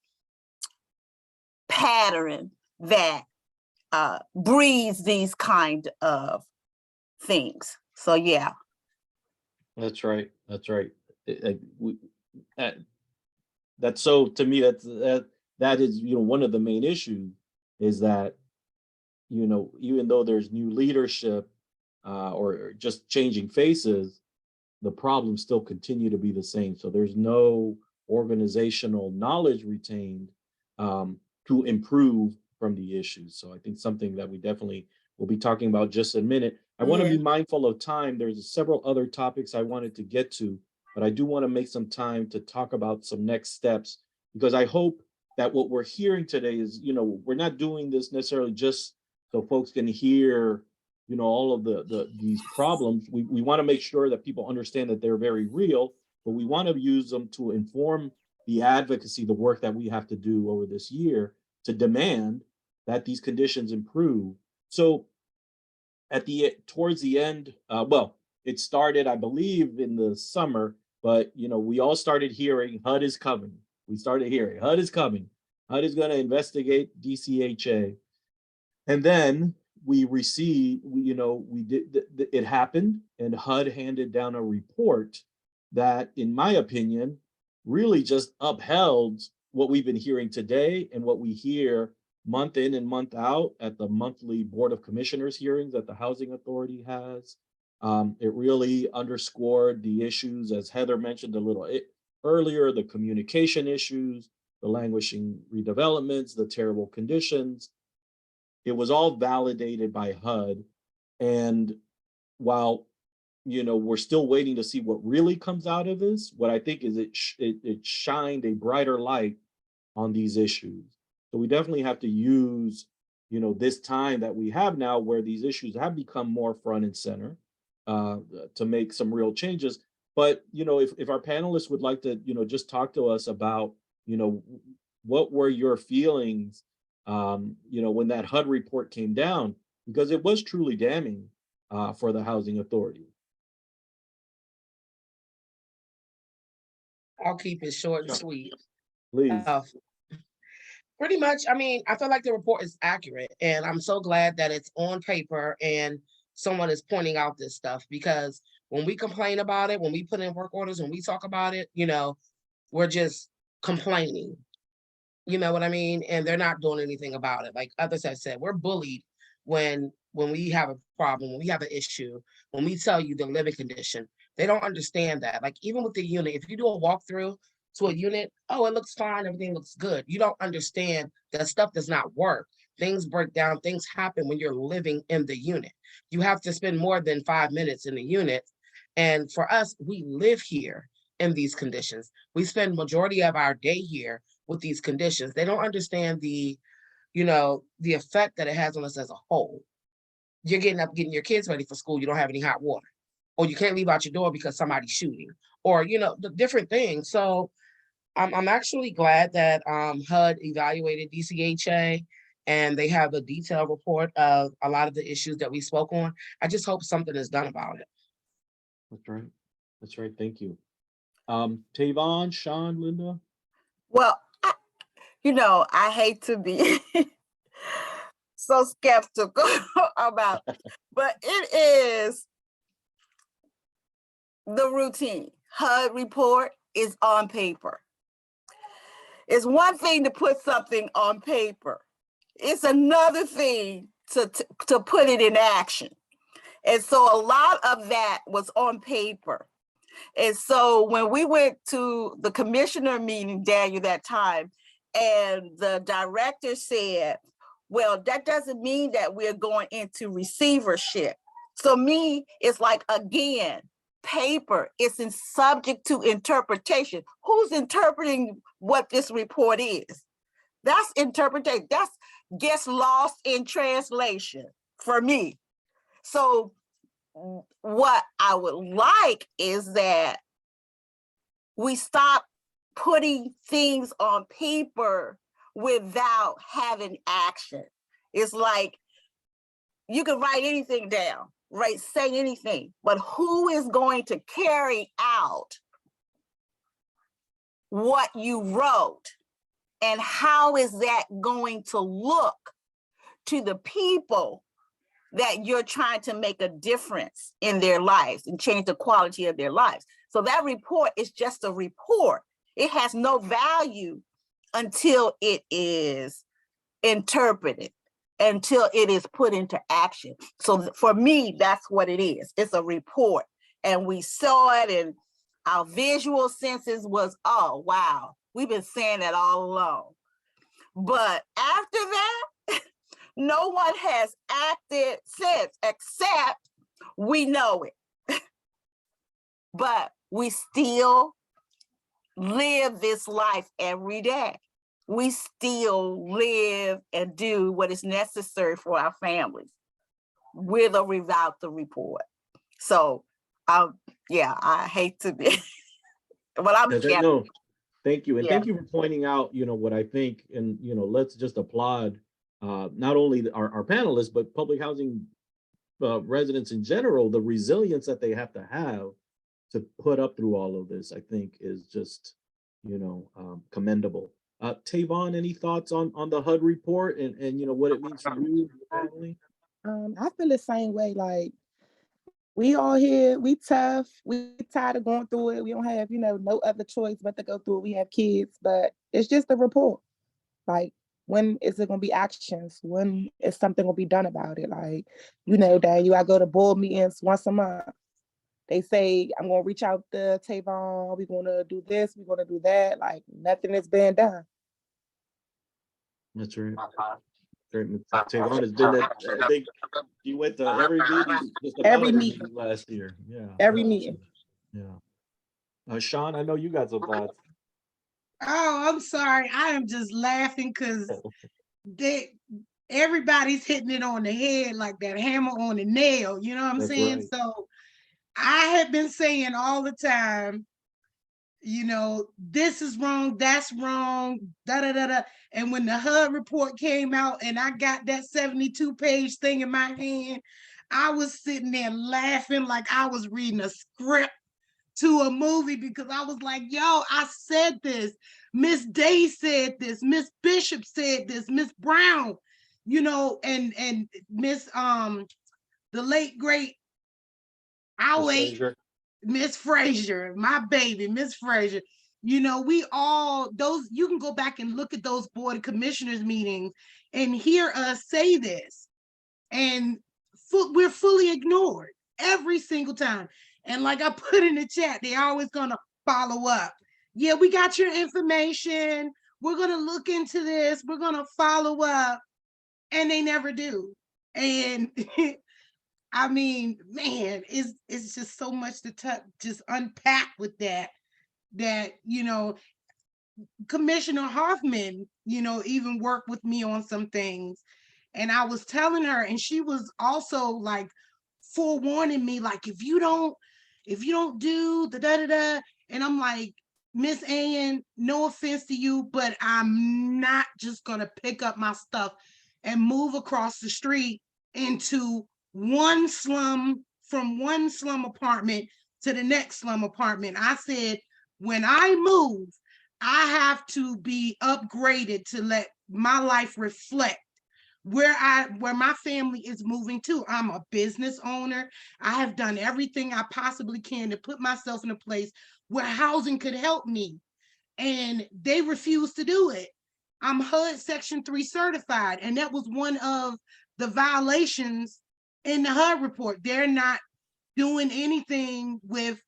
pattern that breeds these kind of things. So yeah. That's right. That's right. That's so, to me, that is, one of the main issues is that, even though there's new leadership or just changing faces, the problems still continue to be the same. So there's no organizational knowledge retained to improve from the issues. So I think something that we definitely will be talking about just in a minute. I want to be mindful of time. There's several other topics I wanted to get to, but I do want to make some time to talk about some next steps, because I hope that what we're hearing today is, we're not doing this necessarily just so folks can hear, all of these problems. We want to make sure that people understand that they're very real, but we want to use them to inform the advocacy, the work that we have to do over this year to demand that these conditions improve. So towards the end, well, it started, I believe, in the summer, but we all started hearing HUD is coming. We started hearing HUD is coming. HUD is going to investigate DCHA. And then we received, it happened, and HUD handed down a report that, in my opinion, really just upheld what we've been hearing today and what we hear month in and month out at the monthly Board of Commissioners hearings that the Housing Authority has. It really underscored the issues, as Heather mentioned a little earlier, the communication issues, the languishing redevelopments, the terrible conditions. It was all validated by HUD. And while, we're still waiting to see what really comes out of this, what I think is it shined a brighter light on these issues. So we definitely have to use, this time that we have now where these issues have become more front and center. to make some real changes. But, you know, if our panelists would like to, you know, just talk to us about, you know, what were your feelings, you know, when that HUD report came down, because it was truly damning for the housing authority. I'll keep it short and sweet. Please. Pretty much, I mean, I feel like the report is accurate, and I'm so glad that it's on paper and someone is pointing out this stuff, because when we complain about it, when we put in work orders, when we talk about it, you know, we're just complaining. You know what I mean? And they're not doing anything about it. Like others have said, we're bullied when we have a problem, when we have an issue, when we tell you the living condition. They don't understand that. Like even with the unit, if you do a walkthrough to a unit, oh, it looks fine, everything looks good. You don't understand that stuff does not work. Things break down, things happen when you're living in the unit. You have to spend more than 5 minutes in the unit. And for us, we live here in these conditions. We spend majority of our day here with these conditions. They don't understand the, you know, the effect that it has on us as a whole. You're getting up, getting your kids ready for school, you don't have any hot water, or you can't leave out your door because somebody's shooting, or, you know, the different things. So I'm actually glad that HUD evaluated DCHA and they have a detailed report of a lot of the issues that we spoke on. I just hope something is done about it. That's right. That's right. Thank you. Tavon, Sean, Linda. Well, you know, I hate to be so skeptical about, but it is the routine. HUD report is on paper. It's one thing to put something on paper. It's another thing to put it in action. And so a lot of that was on paper. And so when we went to the commissioner meeting, Daniel, that time, and the director said, well, that doesn't mean that we're going into receivership. So me, it's like, again, paper is subject to interpretation. Who's interpreting what this report is? That's interpretation. That's gets lost in translation for me. So what I would like is that we stop putting things on paper without having action. It's like you can write anything down, right? Say anything, but who is going to carry out what you wrote? And how is that going to look to the people that you're trying to make a difference in their lives and change the quality of their lives? So that report is just a report. It has no value until it is interpreted, until it is put into action. So for me, that's what it is. It's a report. And we saw it, and our visual senses was, oh, wow, we've been saying that all along. But after that, no one has acted since, except we know it. But we still live this life every day. We still live and do what is necessary for our families, with or without the report. So, yeah, I hate to be, but I'm No, thank you. And Yeah. thank you for pointing out, you know, what I think, and, you know, let's just applaud not only our panelists, but public housing residents in general, the resilience that they have to put up through all of this, I think is just, you know, commendable. Tavon, any thoughts on the HUD report and you know, what it means for you family? I feel the same way. Like we all here, we tough, we tired of going through it. We don't have, you know, no other choice but to go through it. We have kids, but it's just a report. Like, when is it gonna be actions? When is something gonna be done about it? Like, you know, Daniel, I go to board meetings once a month. They say, I'm gonna reach out to Tavon, we're gonna do this, we're gonna do that. Like, nothing is being done. That's right. Tavon has been at, I think you went to every meeting, just about Every every meeting. meeting last year. Yeah. Every meeting. Yeah. Sean, I know you got some thoughts. Oh, I'm sorry. I am just laughing because everybody's hitting it on the head like that hammer on the nail. You know what I'm That's saying? right. So I had been saying all the time, you know, this is wrong, that's wrong, da da da da. And when the HUD report came out and I got that 72-page thing in my hand, I was sitting there laughing like I was reading a script to a movie, because I was like, yo, I said this. Miss Day said this, Miss Bishop said this, Miss Brown, you know, and Miss the late great, I'll Ms. wait, Frazier? Miss Frazier, my baby, Miss Frazier. You know, we all those, you can go back and look at those board of commissioners meetings and hear us say this. And we're fully ignored every single time. And like I put in the chat, they're always gonna follow up. Yeah, we got your information. We're gonna look into this. We're gonna follow up. And they never do. And I mean, man, it's just so much to just unpack with that, you know, Commissioner Hoffman, you know, even worked with me on some things. And I was telling her, and she was also like forewarning me, like, if you don't do the da da da. And I'm like, Miss Ann, no offense to you, but I'm not just gonna pick up my stuff and move across the street into one slum, from one slum apartment to the next slum apartment. I said, when I move, I have to be upgraded to let my life reflect where my family is moving to. I'm a business owner. I have done everything I possibly can to put myself in a place where housing could help me. And they refuse to do it. I'm HUD Section 3 certified, and that was one of the violations in the HUD report. They're not doing anything with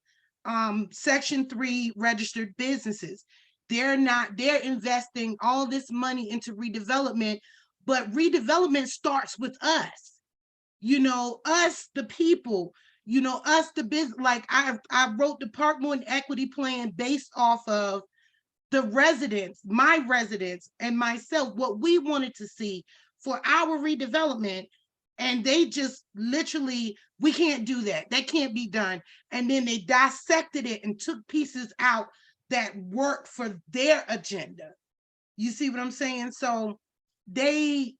Section 3 registered businesses. They're investing all this money into redevelopment, but redevelopment starts with us. You know, us, the people, you know, us, the business. Like I wrote the Park Morton Equity Plan based off of the residents, my residents and myself, what we wanted to see for our redevelopment. And they just literally, we can't do that. That can't be done. And then they dissected it and took pieces out that worked for their agenda. You see what I'm saying? So I'm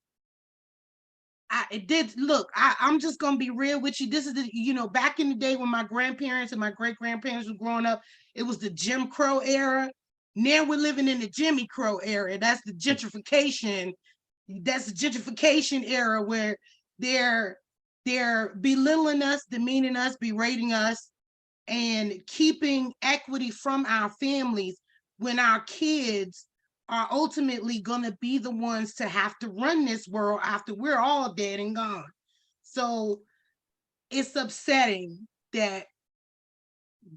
just gonna be real with you. This is the, you know, back in the day when my grandparents and my great grandparents were growing up, it was the Jim Crow era. Now we're living in the Jimmy Crow era. That's the gentrification. That's the gentrification era where they're belittling us, demeaning us, berating us, and keeping equity from our families when our kids are ultimately going to be the ones to have to run this world after we're all dead and gone. So it's upsetting that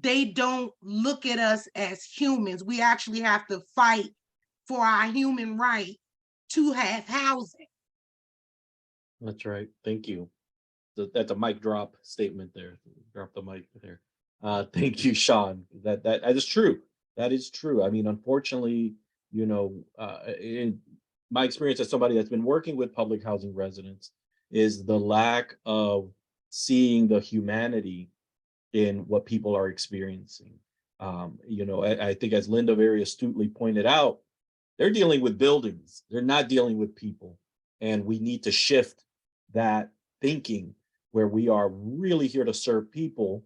they don't look at us as humans. We actually have to fight for our human right to have housing. That's right. Thank you. That's a mic drop statement there. Drop the mic there. Thank you, Sean. That is true. That is true. I mean, unfortunately, you know, in my experience as somebody that's been working with public housing residents is the lack of seeing the humanity in what people are experiencing. You know, I think as Linda very astutely pointed out, they're dealing with buildings. They're not dealing with people. And we need to shift that thinking where we are really here to serve people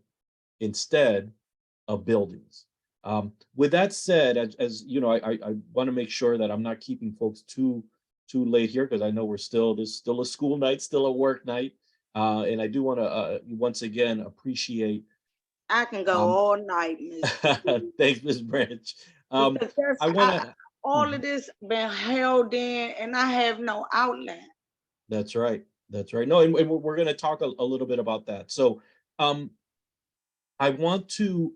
instead of buildings. With that said, as you know, I want to make sure that I'm not keeping folks too late here, because I know this is still a school night, still a work night. And I do want to once again appreciate. I can go all night, Miss. Thanks, Ms. Branch. Because I want to. all of this been held in, and I have no outlet. That's right. That's right. No, and we're going to talk a little bit about that. So, I want to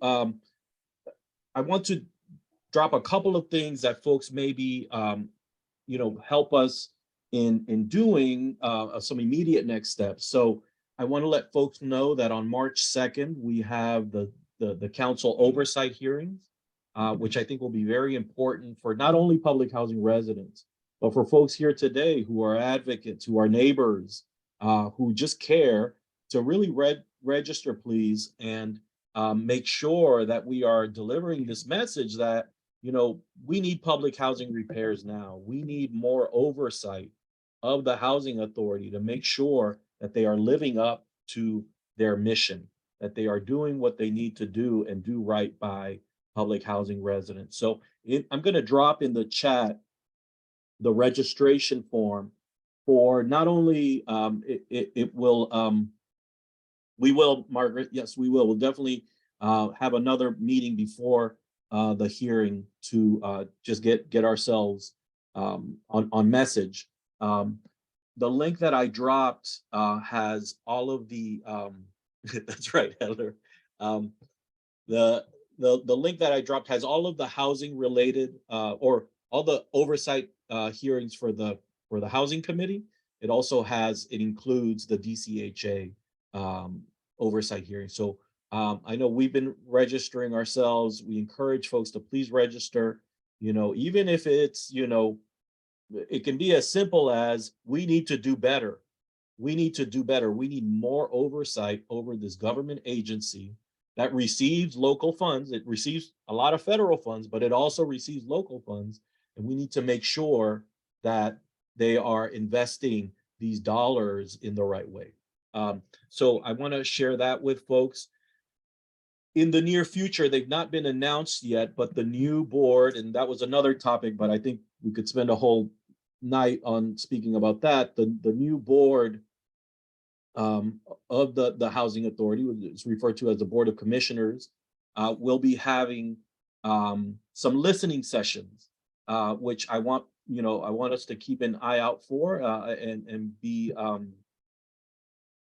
drop a couple of things that folks maybe you know, help us in doing some immediate next steps. So I want to let folks know that on March 2nd, we have the council oversight hearings, which I think will be very important for not only public housing residents, but for folks here today who are advocates, who are neighbors, who just care to really register, please, and make sure that we are delivering this message that, you know, we need public housing repairs now. We need more oversight of the housing authority to make sure that they are living up to their mission, that they are doing what they need to do and do right by public housing residents. So I'm going to drop in the chat the registration form for not only it will we will, Margaret, yes, we will. We'll definitely have another meeting before the hearing to just get ourselves on message. The link that I dropped has all of the that's right, Heather. The link that I dropped has all of the housing related or all the oversight hearings for the housing committee. It also it includes the DCHA oversight hearing. So I know we've been registering ourselves. We encourage folks to please register, you know, even if it's, you know, it can be as simple as we need to do better. We need to do better. We need more oversight over this government agency that receives local funds. It receives a lot of federal funds, but it also receives local funds. And we need to make sure that they are investing these dollars in the right way. So I want to share that with folks. In the near future, they've not been announced yet, but the new board, and that was another topic, but I think we could spend a whole night on speaking about that. The new board of the Housing Authority, which is referred to as the Board of Commissioners, will be having some listening sessions, which I want us to keep an eye out for and be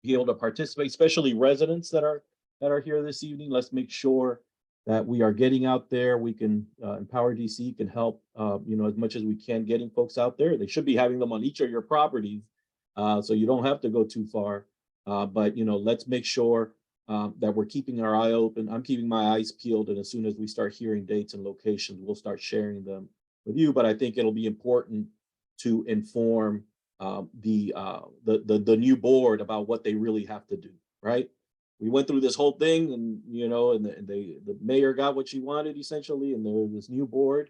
able to participate, especially residents that are here this evening. Let's make sure that we are getting out there. We can Empower DC can help as much as we can getting folks out there. They should be having them on each of your properties, so you don't have to go too far. But let's make sure that we're keeping our eye open. I'm keeping my eyes peeled, and as soon as we start hearing dates and locations, we'll start sharing them with you. But I think it'll be important to inform the new board about what they really have to do, right? We went through this whole thing, and the mayor got what she wanted essentially, and there's this new board.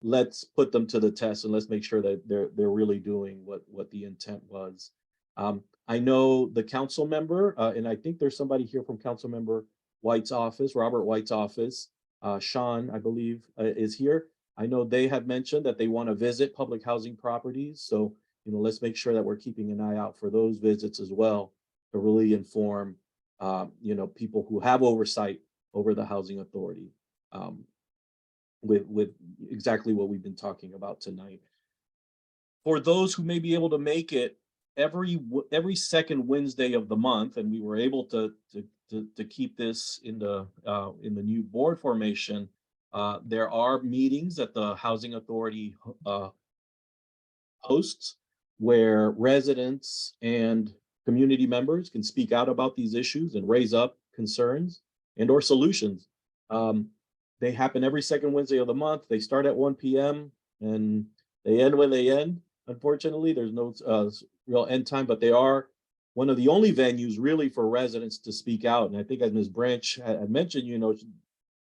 Let's put them to the test, and let's make sure that they're really doing what the intent was. I know the council member, and I think there's somebody here from Council Member White's office, Robert White's office. Sean, I believe, is here. I know they have mentioned that they want to visit public housing properties, so let's make sure that we're keeping an eye out for those visits as well to really inform people who have oversight over the housing authority with exactly what we've been talking about tonight. For those who may be able to make it every second Wednesday of the month, and we were able to keep this in the new board formation, there are meetings that the housing authority hosts where residents and community members can speak out about these issues and raise up concerns and or solutions. They happen every second Wednesday of the month. They start at 1 p.m. and they end when they end. Unfortunately, there's no real end time, but they are one of the only venues really for residents to speak out. And I think as Ms. Branch had mentioned,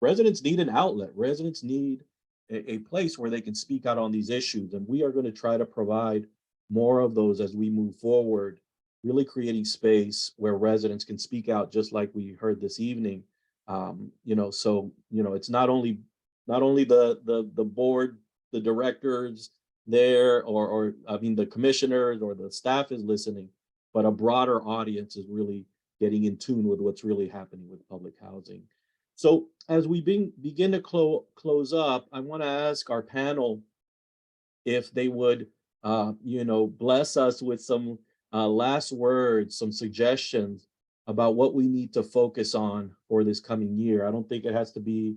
residents need an outlet. Residents need a place where they can speak out on these issues. And we are going to try to provide more of those as we move forward, really creating space where residents can speak out, just like we heard this evening. It's not only the board, the directors there, or the commissioners or the staff is listening, but a broader audience is really getting in tune with what's really happening with public housing. So as we begin to close up, I want to ask our panel if they would bless us with some last words, some suggestions about what we need to focus on for this coming year. I don't think it has to be,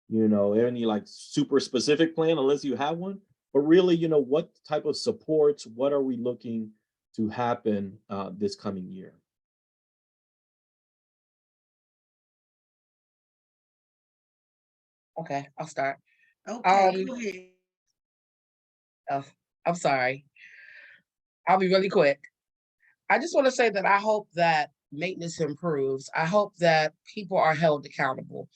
any like super specific plan unless you have one, but really, what type of supports, what are we looking to happen this coming year? Okay, I'll start. Okay, go ahead. I'm sorry. I'll be really quick. I just want to say that I hope that maintenance improves. I hope that people are held accountable.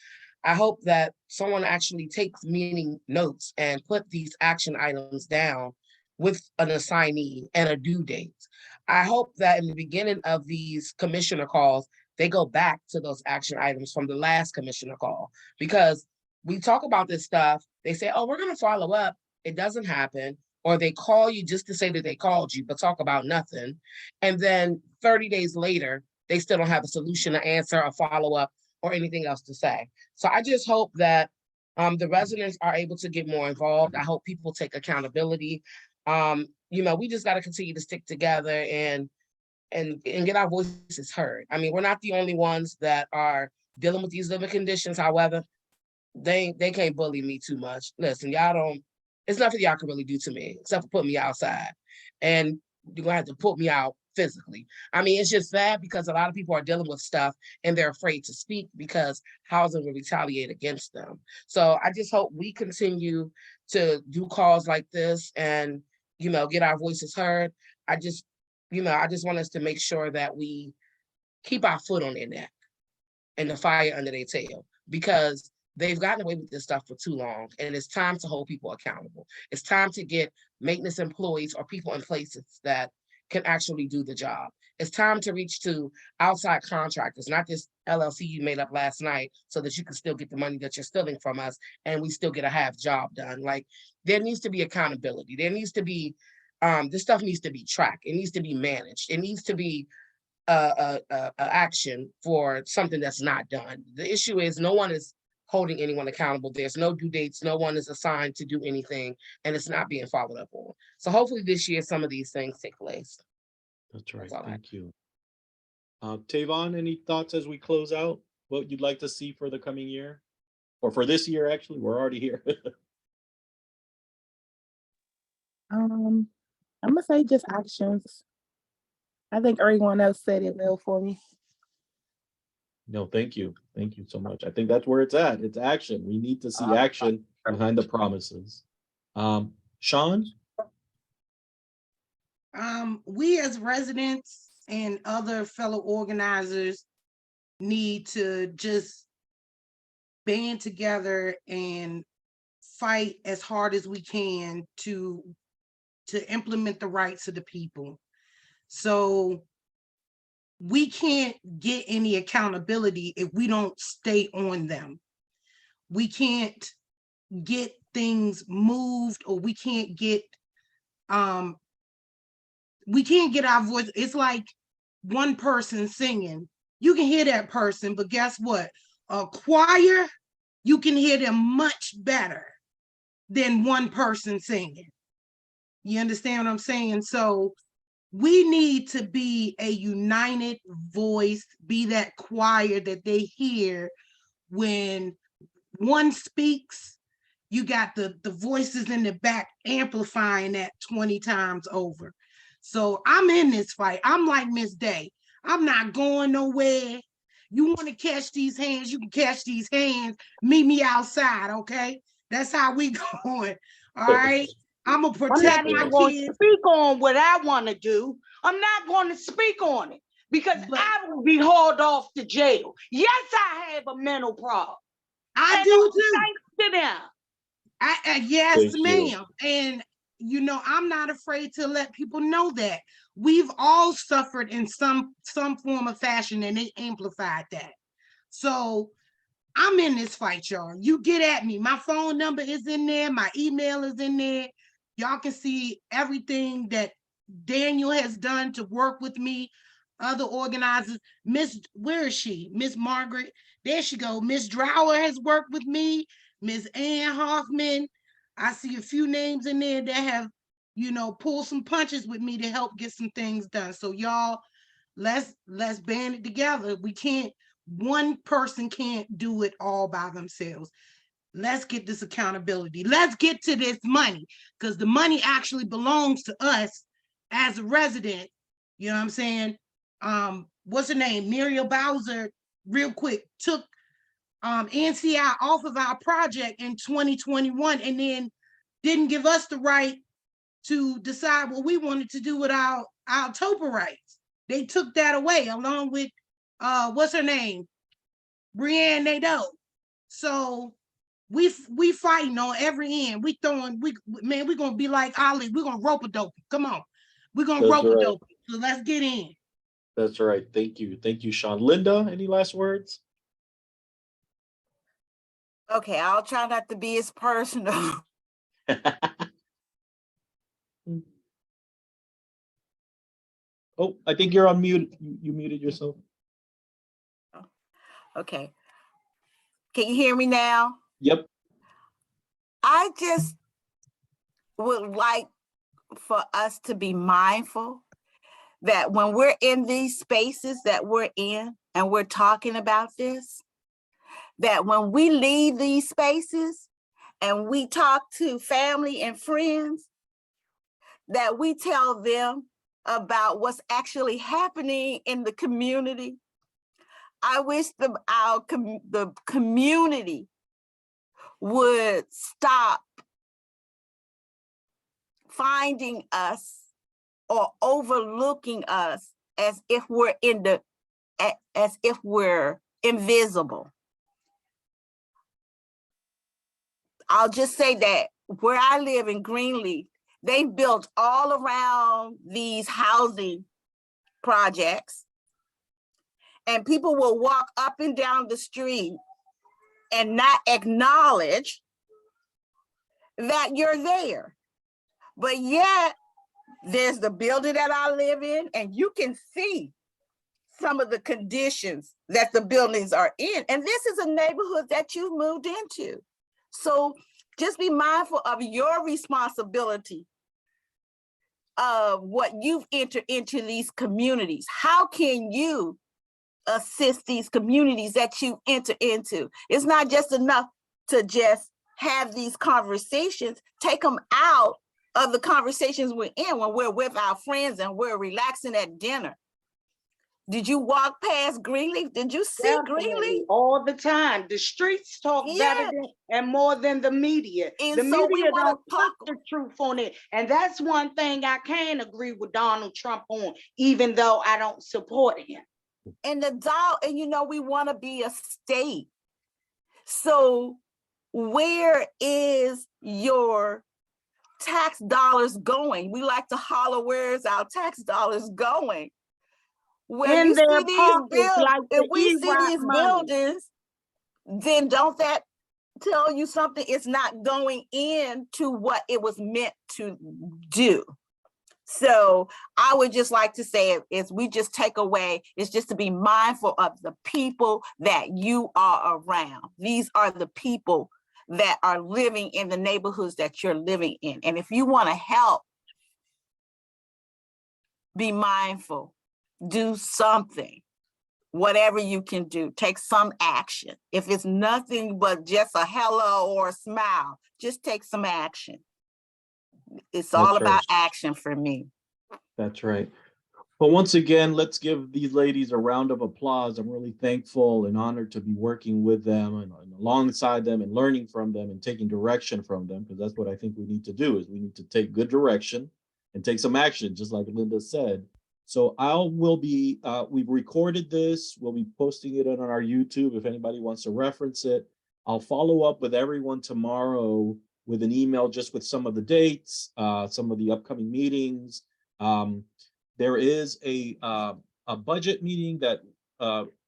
I hope that someone actually takes meeting notes and put these action items down with an assignee and a due date. I hope that in the beginning of these commissioner calls, they go back to those action items from the last commissioner call, because we talk about this stuff. They say, oh, we're going to follow up. It doesn't happen. Or they call you just to say that they called you, but talk about nothing. And then 30 days later, they still don't have a solution, to answer, a follow-up, or anything else to say. So I just hope that the residents are able to get more involved. I hope people take accountability. We just got to continue to stick together and get our voices heard. I mean, we're not the only ones that are dealing with these living conditions. However, they can't bully me too much. Listen, it's nothing y'all can really do to me except for put me outside. And you're gonna have to put me out physically. I mean, it's just sad because a lot of people are dealing with stuff and they're afraid to speak because housing will retaliate against them. So I just hope we continue to do calls like this and, get our voices heard. I just want us to make sure that we keep our foot on their neck and the fire under their tail, because they've gotten away with this stuff for too long, and it's time to hold people accountable. It's time to get maintenance employees or people in places that can actually do the job. It's time to reach to outside contractors, not this LLC you made up last night so that you can still get the money that you're stealing from us and we still get a half job done. Like, there needs to be accountability. There needs to be, this stuff needs to be tracked. It needs to be managed. It needs to be a action for something that's not done. The issue is no one is holding anyone accountable. There's no due dates. No one is assigned to do anything, and it's not being followed up on. So hopefully this year, some of these things take place. That's right. all I- Thank you. Tavon, any thoughts as we close out? What you'd like to see for the coming year? Or for this year, actually, we're already here. I'm gonna say just actions. I think everyone else said it well for me. No, thank you. Thank you so much. I think that's where it's at. It's action. We need to see action behind the promises. Sean? We as residents and other fellow organizers need to just band together and fight as hard as we can to implement the rights of the people. So we can't get any accountability if we don't stay on them. We can't get things moved, or we can't get our voice. It's like one person singing. You can hear that person, but guess what? A choir, you can hear them much better than one person singing. You understand what I'm saying? So we need to be a united voice, be that choir that they hear when one speaks. You got the voices in the back amplifying that 20 times over. So I'm in this fight. I'm like Miss Day. I'm not going nowhere. You want to catch these hands, you can catch these hands. Meet me outside, okay? That's how we going. All right. I'm gonna I'm protect not my even going to kids. speak on what I want to do. I'm not going to speak on it because But- I will be hauled off to jail. Yes, I have a mental problem. I And do I'm too. thanks to them. Yes, Thank you. ma'am. And I'm not afraid to let people know that we've all suffered in some form of fashion, and they amplified that. So I'm in this fight, y'all. You get at me. My phone number is in there. My email is in there. Y'all can see everything that Daniel has done to work with me, other organizers. Where is she? Miss Margaret. There she go. Miss Drower has worked with me. Miss Ann Hoffman. I see a few names in there that have, pulled some punches with me to help get some things done. So y'all, let's band it together. One person can't do it all by themselves. Let's get this accountability. Let's get to this money, because the money actually belongs to us as a resident. You know what I'm saying? What's her name? Muriel Bowser, real quick, took NCI off of our project in 2021 and then didn't give us the right to decide what we wanted to do with our TOPA rights. They took that away along with what's her name? Brianne Nadeau. So we fighting on every end. We gonna be like Ali. We're gonna rope a dope. Come on. We're gonna That's rope a right. dope. So let's get in. That's right. Thank you. Thank you, Sean. Linda, any last words? Okay, I'll try not to be as personal. Oh, I think you're on mute. You muted yourself. Okay. Can you hear me now? Yep. I just would like for us to be mindful that when we're in these spaces that we're in and we're talking about this, that when we leave these spaces and we talk to family and friends, that we tell them about what's actually happening in the community. I wish the community would stop finding us or overlooking us as if we're as if we're invisible. I'll just say that where I live in Greenleaf, they've built all around these housing projects, and people will walk up and down the street and not acknowledge that you're there. But yet, there's the building that I live in, and you can see some of the conditions that the buildings are in. And this is a neighborhood that you've moved into. So just be mindful of your responsibility of what you've entered into these communities. How can you assist these communities that you enter into? It's not just enough to just have these conversations. Take them out of the conversations we're in when we're with our friends and we're relaxing at dinner. Did you walk past Greenleaf? Did you see Definitely, Greenleaf? all the time. The streets talk better Yeah. than and more than the media. And The so we media want don't to talk. put the truth on it. And that's one thing I can agree with Donald Trump on, even though I don't support him. And we want to be a state. So where is your tax dollars going? We like to holler, where's our tax dollars going? When In you their see these pockets, like if the we see EROC these money. buildings, then don't that tell you something? It's not going into what it was meant to do. So I would just like to say, is we just take away, is just to be mindful of the people that you are around. These are the people that are living in the neighborhoods that you're living in. And if you want to help, be mindful, do something, whatever you can do, take some action. If it's nothing but just a hello or a smile, just take some action. It's all That's right. about action for me. That's right. But once again, let's give these ladies a round of applause. I'm really thankful and honored to be working with them and alongside them and learning from them and taking direction from them, because that's what I think we need to do, is we need to take good direction and take some action, just like Linda said. So we've recorded this. We'll be posting it on our YouTube if anybody wants to reference it. I'll follow up with everyone tomorrow with an email just with some of the dates, some of the upcoming meetings. There is a budget meeting that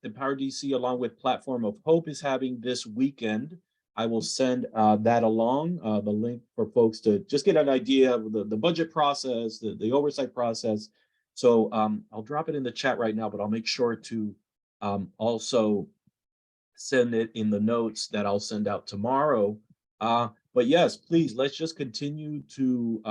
Empower DC along with Platform of Hope is having this weekend. I will send that along, the link for folks to just get an idea of the budget process, the oversight process. So I'll drop it in the chat right now, but I'll make sure to also send it in the notes that I'll send out tomorrow. But yes, please, let's just continue to,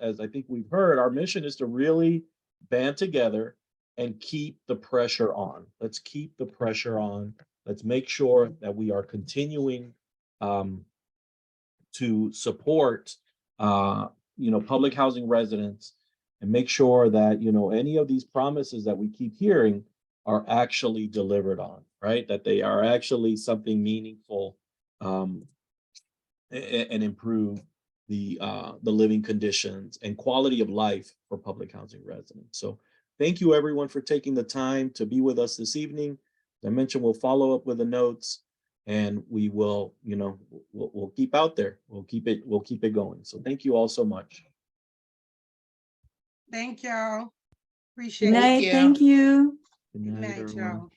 as I think we've heard, our mission is to really band together and keep the pressure on. Let's keep the pressure on. Let's make sure that we are continuing to support, public housing residents and make sure that, any of these promises that we keep hearing are actually delivered on, right? That they are actually something meaningful and improve the living conditions and quality of life for public housing residents. So thank you everyone for taking the time to be with us this evening. As I mentioned, we'll follow up with the notes and we will, we'll keep out there. We'll keep it going. So thank you all so much. Thank y'all. Good Appreciate it. night, you. thank you. Good Good night, night, everyone. y'all.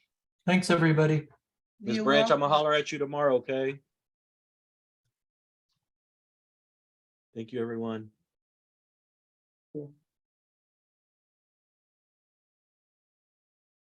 Thanks, everybody. Ms. You're Branch, I'm gonna welcome. holler at you tomorrow, okay? Thank you, everyone.